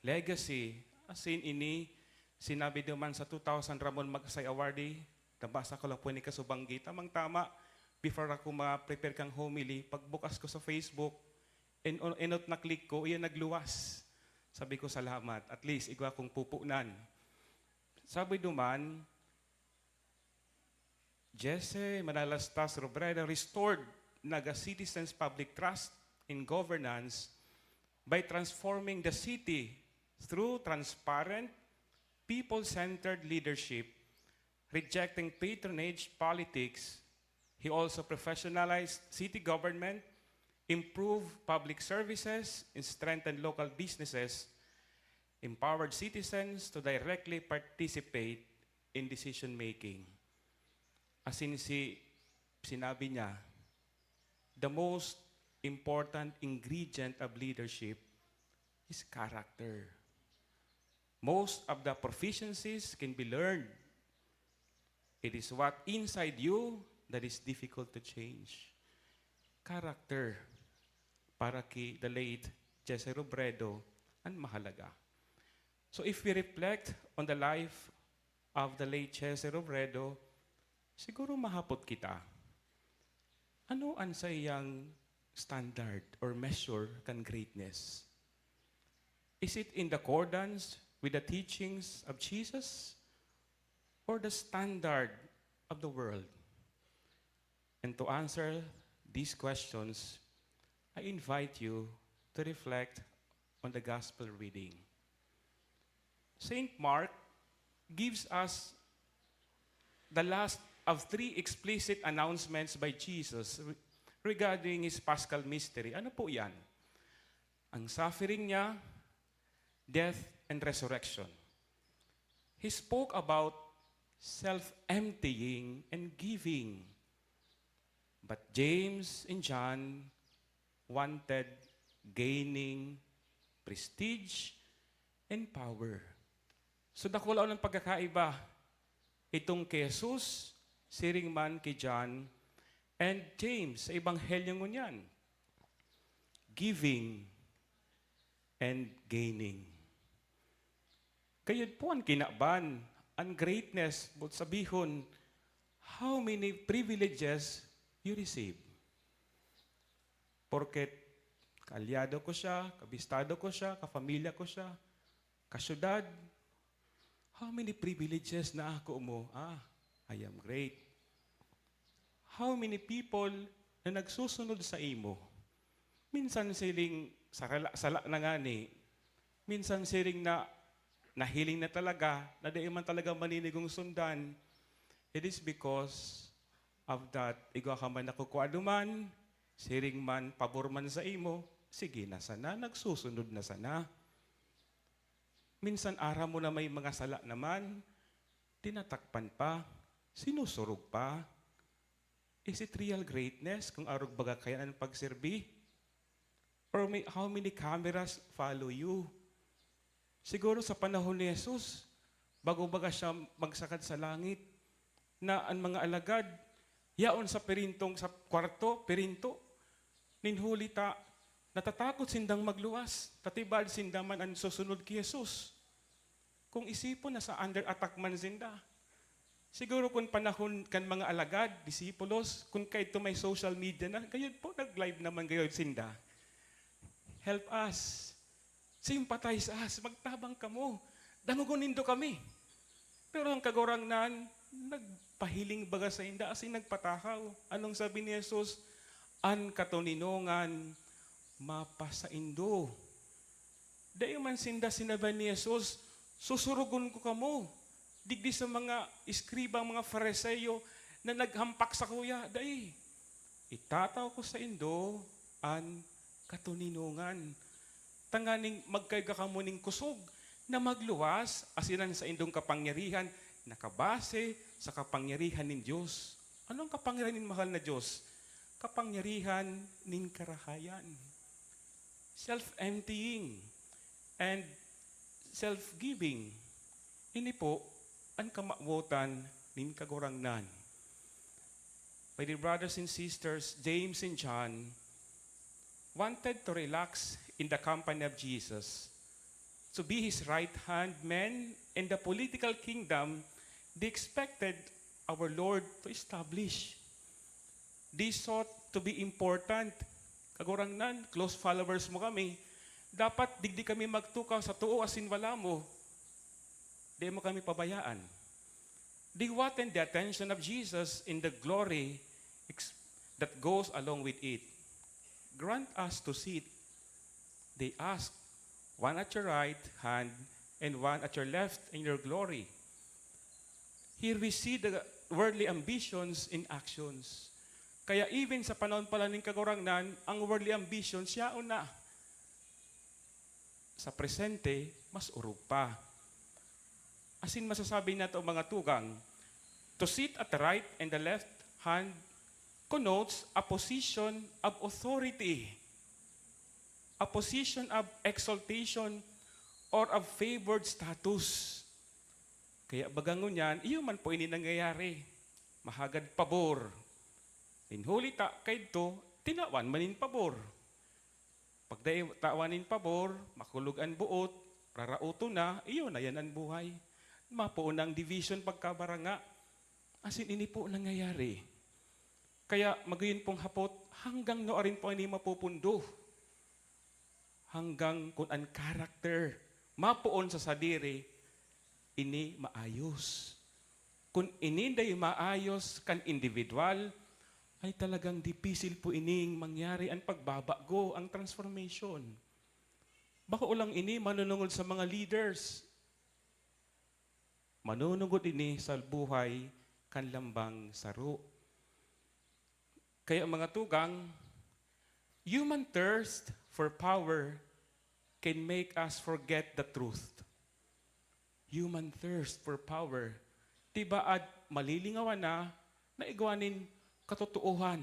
legacy, as in ini, sinabi naman sa 2000 Ramon Magsaysay Awardee, nabasa ko lang po ni Kasubanggi, tamang tama, before ako ma-prepare kang homily, pagbukas ko sa Facebook, inot na click ko, iyan nagluwas. Sabi ko, salamat, at least, igwa kong pupunan. Sabi duman, Jesse Manalastas Robredo restored Naga citizens' public trust in governance by transforming the city through transparent, people-centered leadership, rejecting patronage politics. He also professionalized city government, improved public services, and strengthened local businesses, empowered citizens to directly participate in decision-making. As in sinabi niya, the most important ingredient of leadership is character. Most of the proficiencies can be learned. It is what inside you that is difficult to change. Character, para kay the late Jesse Robredo, ang mahalaga. So if we reflect on the life of the late Jesse Robredo, siguro mahapot kita. Ano ang sa iyang standard or measure kan greatness? Is it in accordance with the teachings of Jesus or the standard of the world? And to answer these questions, I invite you to reflect on the gospel reading. Saint Mark gives us the last of three explicit announcements by Jesus regarding his Paschal mystery. Ano po yan? Ang suffering niya, death, and resurrection. He spoke about self-emptying and giving. But James and John wanted gaining prestige and power. So dakula ng pagkakaiba itong kay Jesus, siring man kay John, and James sa Ebanghelyo ngunyan. Giving and gaining. Kayod po ang kinaban, ang greatness, but sabihon, how many privileges you receive. Porket kaalyado ko siya, kabistado ko siya, kafamilya ko siya, kasyudad, how many privileges na ako mo? I am great. How many people na nagsusunod sa imo? Minsan siling sala na nga ni. Minsan siling na nahiling na talaga, na di man talaga maninigong sundan. It is because of that, igwa ka man nakukuado man, siring man, pabor man sa imo, sige na sana, nagsusunod na sana. Minsan ara mo na may mga sala naman, tinatakpan pa, sinusurog pa. Is it real greatness kung arog baga kaya ang pagserbi? Or how many cameras follow you? Siguro sa panahon ni Jesus, bago baga siya magsakad sa langit, na ang mga alagad, yaon sa perintong sa kwarto, perinto, ninhuli ta, natatakot sindang magluwas, tatibad sindaman ang susunod kay Jesus. Kung isipon na sa under attack man sinda, siguro kung panahon kan mga alagad, disipulos, kung kahit may social media na, gayon po, nag-live naman gayon sinda. Help us. Sympathize us. Magtabang kamo. Damugunin do kami. Pero ang kagorang nan, nagpahiling baga sa inda, asin nagpatakaw. Anong sabi ni Jesus? An katuninongan, mapasaindo. Dayo man sinda sinabi ni Jesus, susurugon ko kamo. Digdi sa mga iskribang mga Fariseo na naghampak sa kuya, dahi, itataw ko sa indo an katuninungan. Tanganing magkaiga ka mo ning kusog na magluwas, asinan sa indong kapangyarihan, nakabase sa kapangyarihan ng Diyos. Ano ang kapangyarihan ng mahal na Diyos? Kapangyarihan ng karahayan. Self-emptying and self-giving. Ini po ang kamabutan ng kagurangnan. My dear brothers and sisters, James and John wanted to relax in the company of Jesus, to be his right-hand man in the political kingdom they expected our Lord to establish. They sought to be important. Kagurangnan, close followers mo kami. Dapat digdi kami magtukaw sa tuo asin wala mo. Di mo kami pabayaan. They wanted the attention of Jesus in the glory that goes along with it. Grant us to sit. They ask, one at your right hand and one at your left in your glory. Here we see the worldly ambitions in actions. Kaya even sa panahon pala ng kagurangnan, ang worldly ambitions, siya una. Sa presente, mas urog pa. Asin masasabi nato mga tugang, to sit at the right and the left hand connotes a position of authority, a position of exaltation, or of favored status. Kaya bagangon yan, iyo man po ini nangyayari. Mahagad pabor. Inhuli ta kay to, tinawan manin pabor. Pag tawanin pabor, makulugan buot, rarauto na, iyo na yan ang buhay. Mapuon ang division pagkabaranga. Asin ini po nangyayari. Kaya magayon pong hapot, hanggang noorin po ini mapupundo. Hanggang kung ang karakter, mapuon sa sadiri, ini maayos. Kung ini day maayos kan individual, ay talagang dipisil po ining mangyari ang pagbabago, ang transformation. Baka ulang ini manunungod sa mga leaders. Manunungod ini sa buhay kan lambang saro. Kaya mga tugang, human thirst for power can make us forget the truth. Human thirst for power. Diba at malilingawan na igwanin katotohan.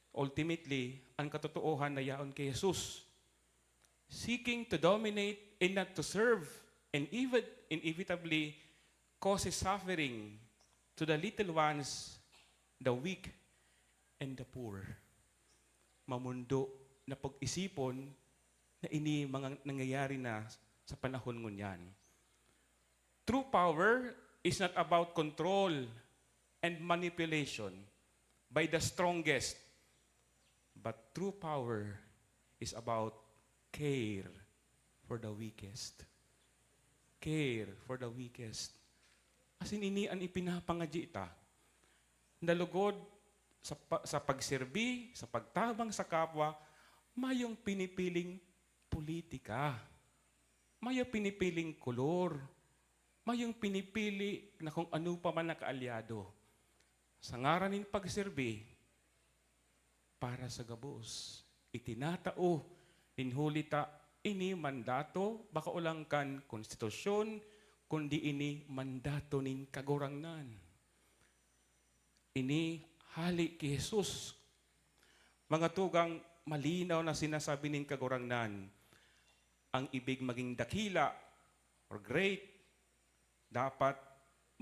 Ultimately, ang katotohan na yaon kay Jesus. Seeking to dominate and not to serve, and even inevitably causes suffering to the little ones, the weak, and the poor. Mamundo na pag-isipon na ini mga nangyayari na sa panahon ngunyan. True power is not about control and manipulation by the strongest, but true power is about care for the weakest. Care for the weakest. Asin ini ang ipinapangadya ita. Nalugod sa pagserbi, sa pagtabang sa kapwa, mayong pinipiling politika. Mayong pinipiling kolor. Mayong pinipili na kung ano pa man nakaalyado. Sa ngaran ng pagserbi, para sa gabos, itinatao, inhulita, ini mandato, baka ulang kan konstitusyon, kundi ini mandato nin kagurangnan. Ini hali ki Jesus. Mga tugang malinaw na sinasabi nin kagurangnan, ang ibig maging dakila or great, dapat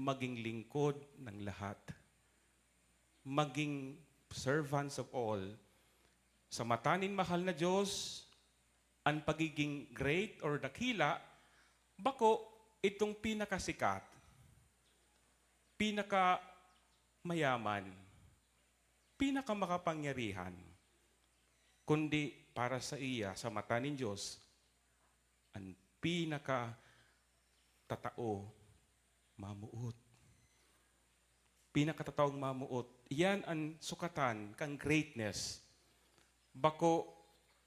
maging lingkod ng lahat. Maging servants of all. Sa mata nin mahal na Diyos, ang pagiging great or dakila, bako itong pinakasikat, pinakamayaman, pinakamakapangyarihan, kundi para sa iya, sa mata nin Diyos, ang pinakatatao, mamuot. Pinakatataong mamuot. Yan ang sukatan kang greatness. Bako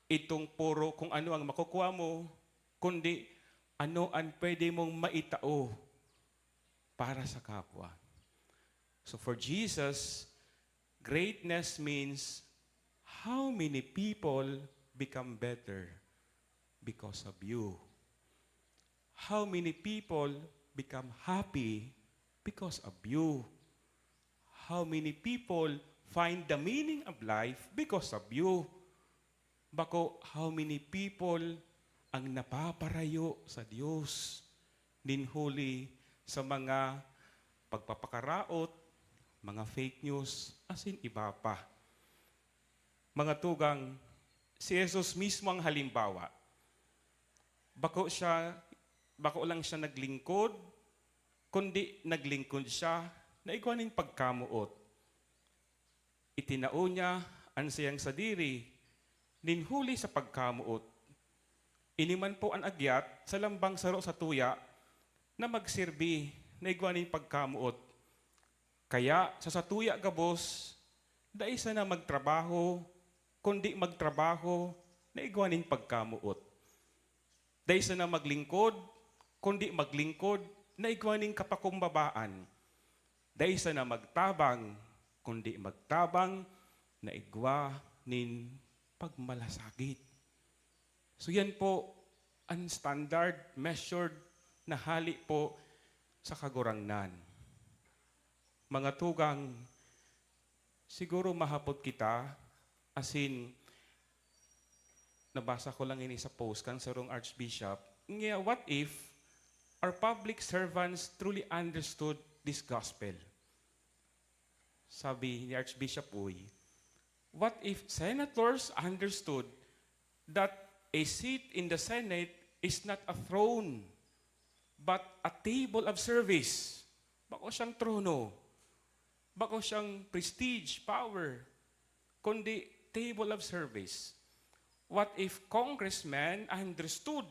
itong puro kung ano ang makukuha mo, kundi ano ang pwede mong maitao para sa kapwa. So for Jesus, greatness means how many people become better because of you. How many people become happy because of you. How many people find the meaning of life because of you? Bako, how many people ang napaparayo sa Diyos, ninhuli sa mga pagpapakaraot, mga fake news, asin iba pa. Mga tugang, si Jesus mismo ang halimbawa. Bako lang siya naglingkod, kundi naglingkod siya na iguaning pagkamuot. Itinao niya ang siyang sadiri, ninhuli sa pagkamuot. Iniman po ang agyat sa lambang saro sa tuya na magsirbi na iguaning pagkamuot. Kaya sa satuya gabos, dai sa na magtrabaho, kundi magtrabaho na iguaning pagkamuot. Dai sa na maglingkod, kundi maglingkod na iguaning kapakumbabaan. Dai sa na magtabang, kundi magtabang na iguanin pagmalasakit. So yan po ang standard, measured na hali po sa kagurangnan. Mga tugang, siguro mahapot kita, asin, nabasa ko lang ini sa post kan sarong Archbishop, what if our public servants truly understood this gospel? Sabi ni Archbishop Uy, what if senators understood that a seat in the Senate is not a throne, but a table of service? Bako siyang trono, bako siyang prestige, power, kundi table of service. What if congressmen understood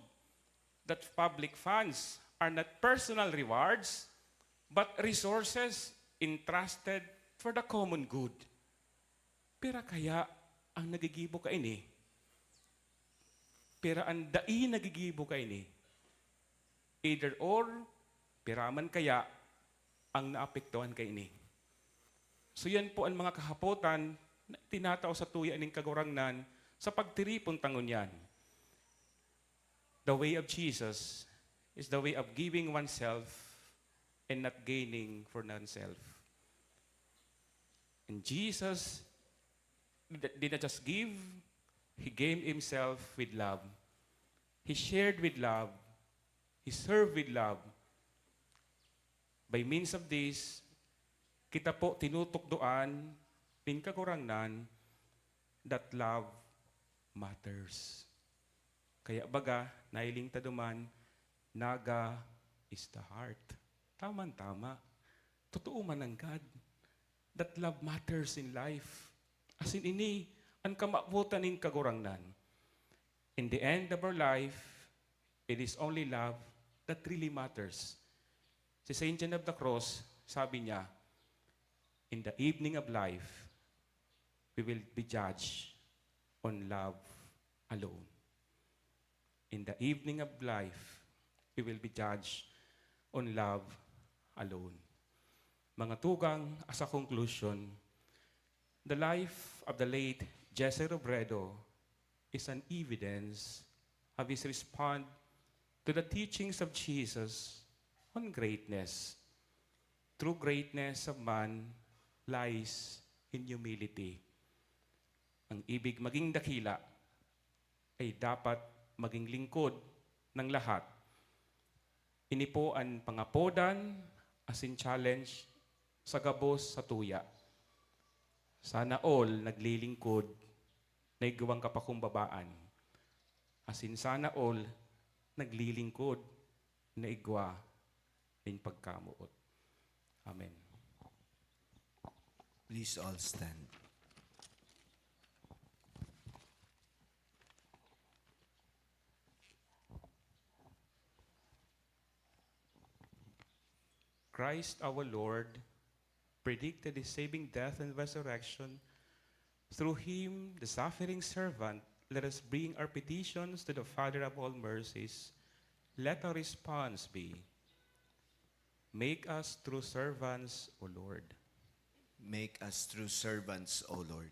that public funds are not personal rewards, but resources entrusted for the common good? Pera kaya ang nagigibo ka ini? Pera ang dai nagigibo ka ini? Either or, piraman kaya ang naapektuhan ka ini? So yan po ang mga kahapotan na tinatao sa tuya ng kagurangnan sa pagtiripon tangon yan. The way of Jesus is the way of giving oneself and not gaining for non-self. And Jesus did not just give, He gave Himself with love. He shared with love. He served with love. By means of this, kita po tinutukdoan ng kagurangnan that love matters. Kaya baga, nailing taduman, naga is the heart. Tama-tama. Totoo man ang God. That love matters in life. As in ini, ang kamabutan ng kagurangnan. In the end of our life, it is only love that really matters. Si Saint John of the Cross, sabi niya, in the evening of life, we will be judged on love alone. In the evening of life, we will be judged on love alone. Mga tugang, as a conclusion, the life of the late Jesse Robredo is an evidence of his response to the teachings of Jesus on greatness. True greatness of man lies in humility. Ang ibig maging dakila ay dapat maging lingkod ng lahat. Ini po ang pangapodan as in challenge sa gabos sa tuya. Sana all naglilingkod na igawang kapakumbabaan. As in sana all naglilingkod na igwa ng pagkamuot. Amen. Please all stand. Christ our Lord predicted His saving death and resurrection. Through Him, the suffering servant, let us bring our petitions to the Father of all mercies. Let our response be, make us true servants, O Lord. Make us true servants, O Lord.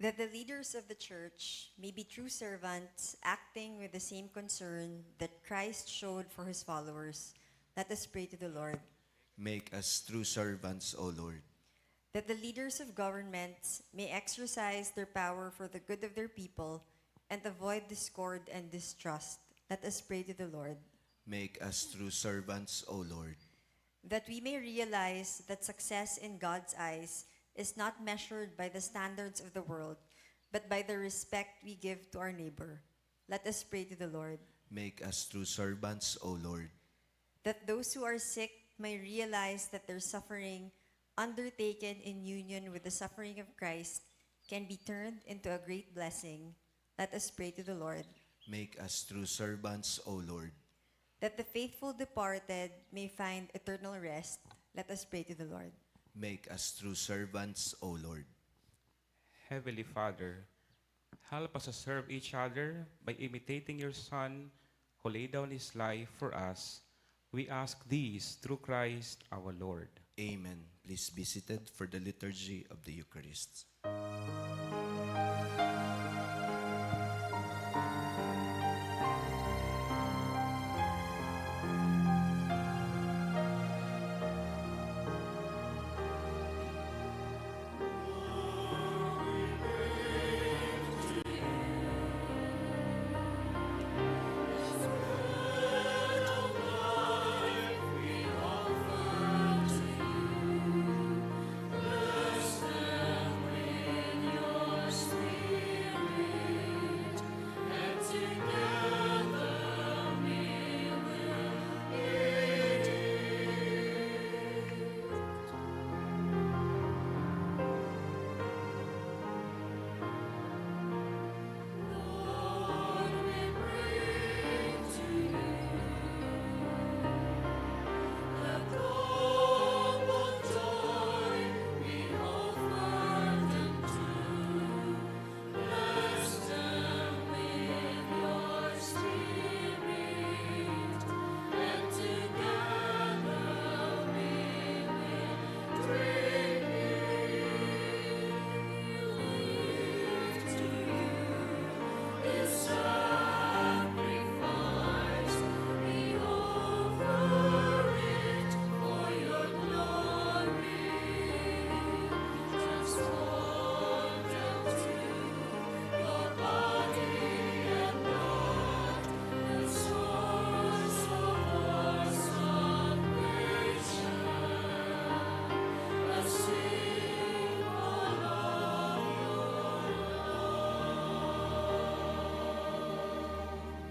That the leaders of the church may be true servants, acting with the same concern that Christ showed for his followers. Let us pray to the Lord. Make us true servants, O Lord. That the leaders of governments may exercise their power for the good of their people and avoid discord and distrust. Let us pray to the Lord. Make us true servants, O Lord. That we may realize that success in God's eyes is not measured by the standards of the world, but by the respect we give to our neighbor. Let us pray to the Lord. Make us true servants, O Lord. That those who are sick may realize that their suffering, undertaken in union with the suffering of Christ, can be turned into a great blessing. Let us pray to the Lord. Make us true servants, O Lord. That the faithful departed may find eternal rest. Let us pray to the Lord. Make us true servants, O Lord. Heavenly Father, help us to serve each other by imitating your Son who laid down his life for us. We ask these through Christ our Lord. Amen. Please be seated for the liturgy of the Eucharist.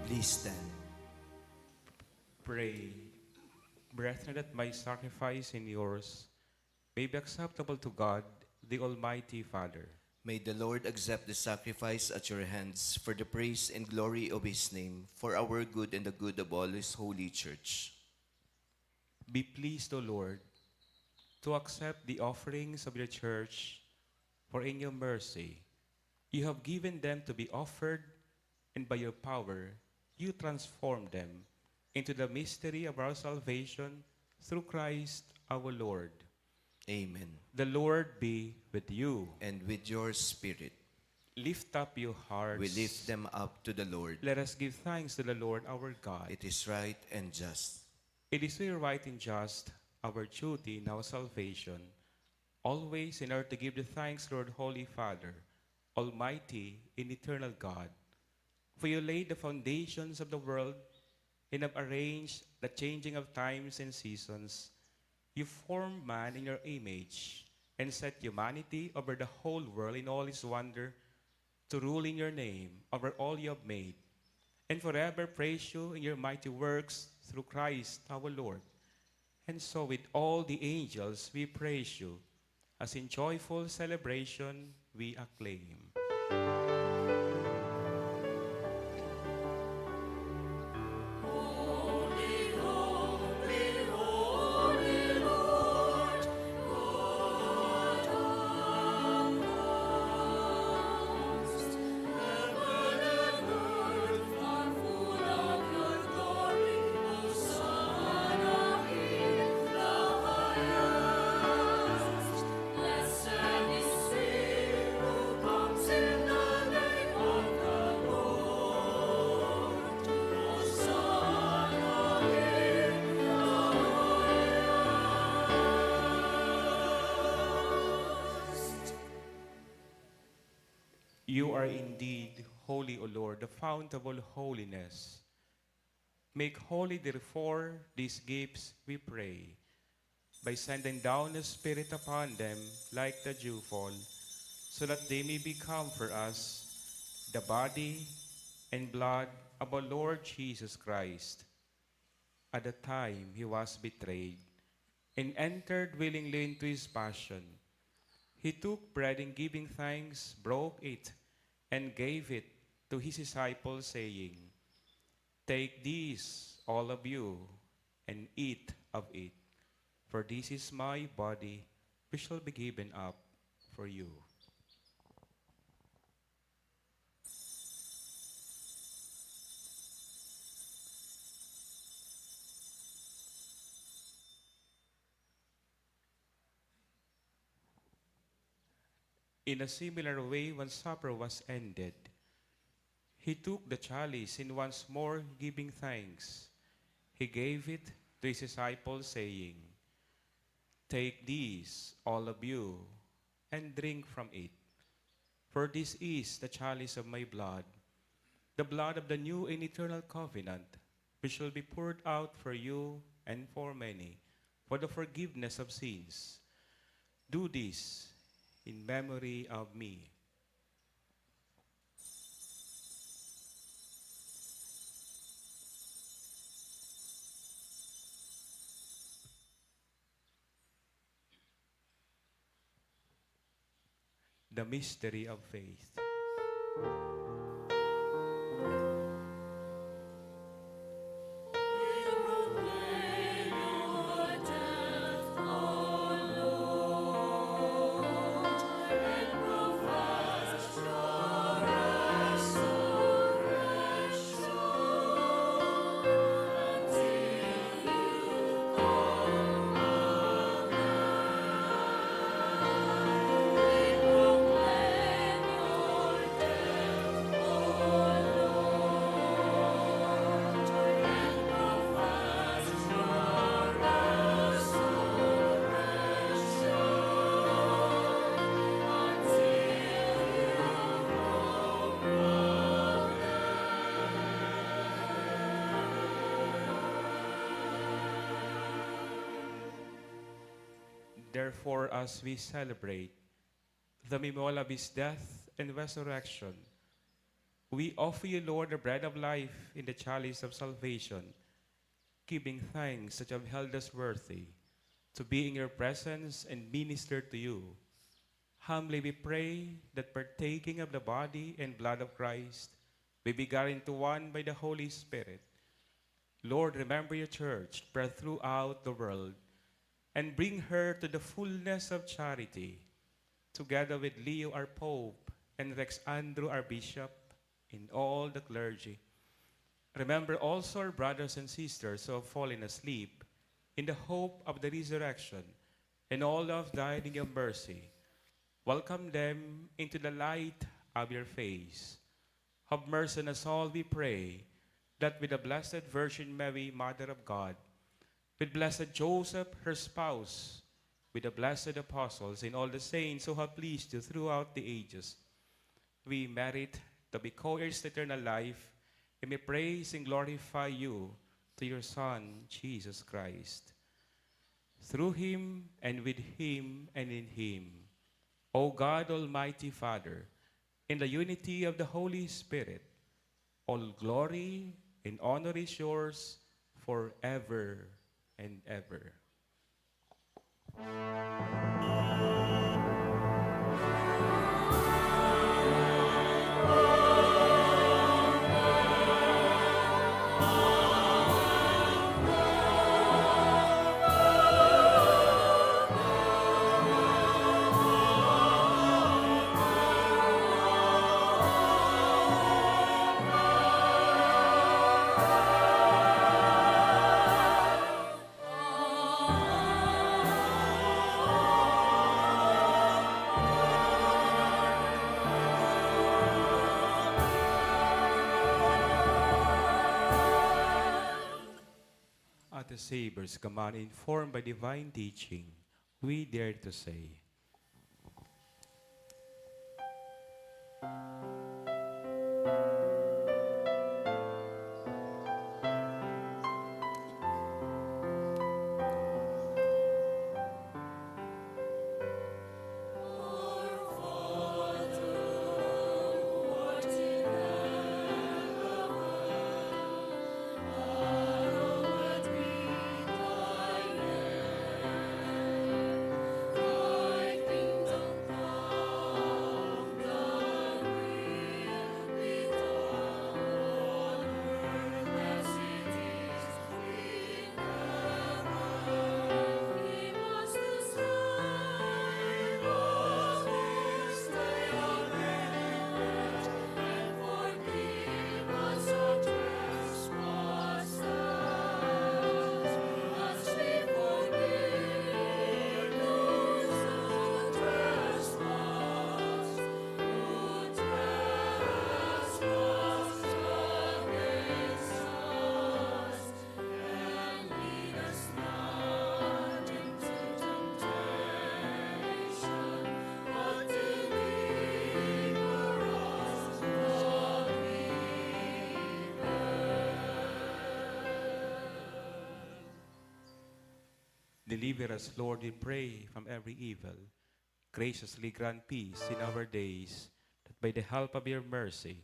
Please stand. Pray, brethren, that my sacrifice and yours may be acceptable to God, the Almighty Father. May the Lord accept the sacrifice at your hands for the praise and glory of his name, for our good and the good of all his holy church. Be pleased, O Lord, to accept the offerings of your church, for in your mercy you have given them to be offered, and by your power you transform them into the mystery of our salvation through Christ our Lord. Amen. The Lord be with you. And with your spirit, Lift up your hearts. we lift them up to the Lord. Let us give thanks to the Lord our God. It is right and just. It is very right and just, our duty in our salvation, always in order to give the thanks, Lord, Holy Father, Almighty and eternal God. For you laid the foundations of the world and have arranged the changing of times and seasons. You formed man in your image and set humanity over the whole world in all its wonder to rule in your name over all you have made, and forever praise you in your mighty works through Christ our Lord. And so with all the angels we praise you, as in joyful celebration we acclaim. Blessed is he who comes in the name You are indeed holy, O Lord, the fount of all holiness. Make holy, therefore, these gifts, we pray, by sending down the Spirit upon them like the dewfall, so that they may become for us the body and blood of our Lord Jesus Christ. At the time he was betrayed and entered willingly into his passion, he took bread and giving thanks, broke it, and gave it to his disciples, saying, "Take this, all of you, and eat of it, for this is my body, which shall be given up for you." In a similar way, when supper was ended, he took the chalice, and once more giving thanks, he gave it to his disciples, saying, "Take this, all of you, and drink from it. For this is the chalice of my blood, the blood of the new and eternal covenant, which shall be poured out for you and for many, for the forgiveness of sins. Do this in memory of me." The mystery of faith. Therefore, as we celebrate the memorial of his death and resurrection, we offer you, Lord, the bread of life in the chalice of salvation, giving thanks that you have held us worthy to be in your presence and minister to you. Humbly we pray that partaking of the body and blood of Christ, we be gathered into one by the Holy Spirit. Lord, remember your church spread throughout the world, and bring her to the fullness of charity, together with Leo our Pope and Rex Andrew our Bishop, and all the clergy. Remember also our brothers and sisters who have fallen asleep in the hope of the resurrection, and all who have died in your mercy. Welcome them into the light of your face. Have mercy on us all, we pray, that with the Blessed Virgin Mary, Mother of God, with blessed Joseph, her spouse, with the blessed apostles and all the saints who have pleased you throughout the ages, we merit to be co-heirs to eternal life, and may praise and glorify you to your Son, Jesus Christ. Through him, and with him, and in him, O God, Almighty Father, in the unity of the Holy Spirit, all glory and honor is yours forever and ever. At the Savior's command, informed by divine teaching, we dare to say, Deliver us, Lord, we pray, from every evil. Graciously grant peace in our days, that by the help of your mercy,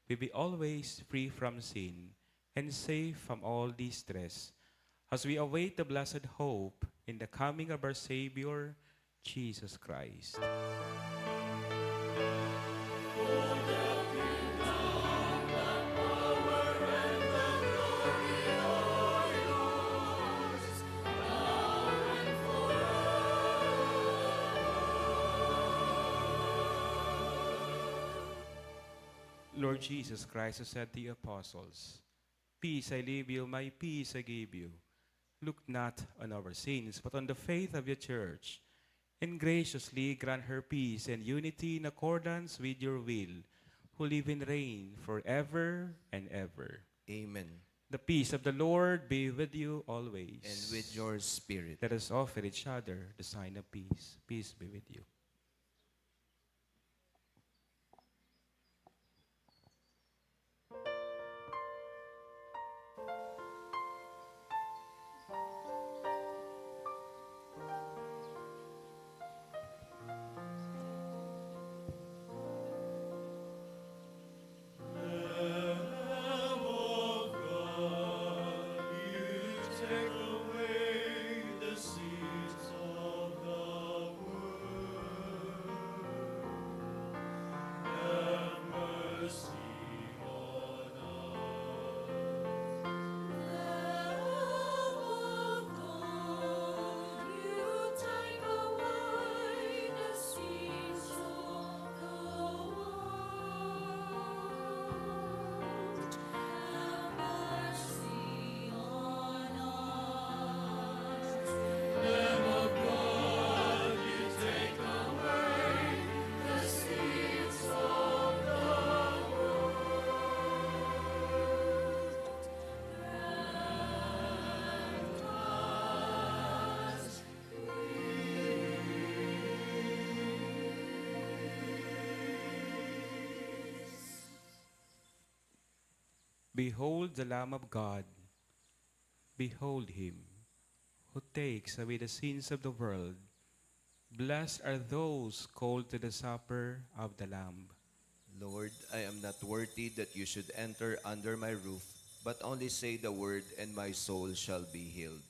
we be always free from sin and safe from all distress, as we await the blessed hope in the coming of our Savior, Jesus Christ. Lord Jesus Christ, who said to the apostles, "Peace I leave you, my peace I give you. Look not on our sins, but on the faith of your church, and graciously grant her peace and unity in accordance with your will, who live and reign forever and ever." Amen. The peace of the Lord be with you always. And with your spirit. Let us offer each other the sign of peace. Peace be with you. Behold the Lamb of God. Behold him who takes away the sins of the world. Blessed are those called to the supper of the Lamb. Lord, I am not worthy that you should enter under my roof, but only say the word, and my soul shall be healed.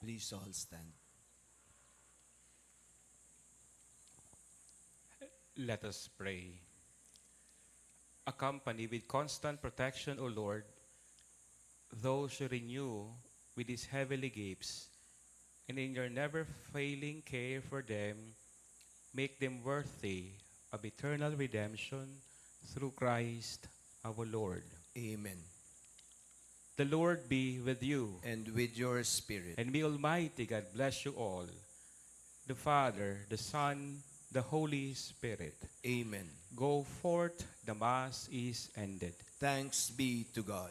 Please all stand. Let us pray. Accompany with constant protection, O Lord, those you renew with these heavenly gifts, and in your never-failing care for them, make them worthy of eternal redemption through Christ our Lord. Amen. The Lord be with you, And with your spirit. and may Almighty God bless you all, the Father, the Son, the Holy Spirit. Amen. Go forth, the Mass is ended. Thanks be to God.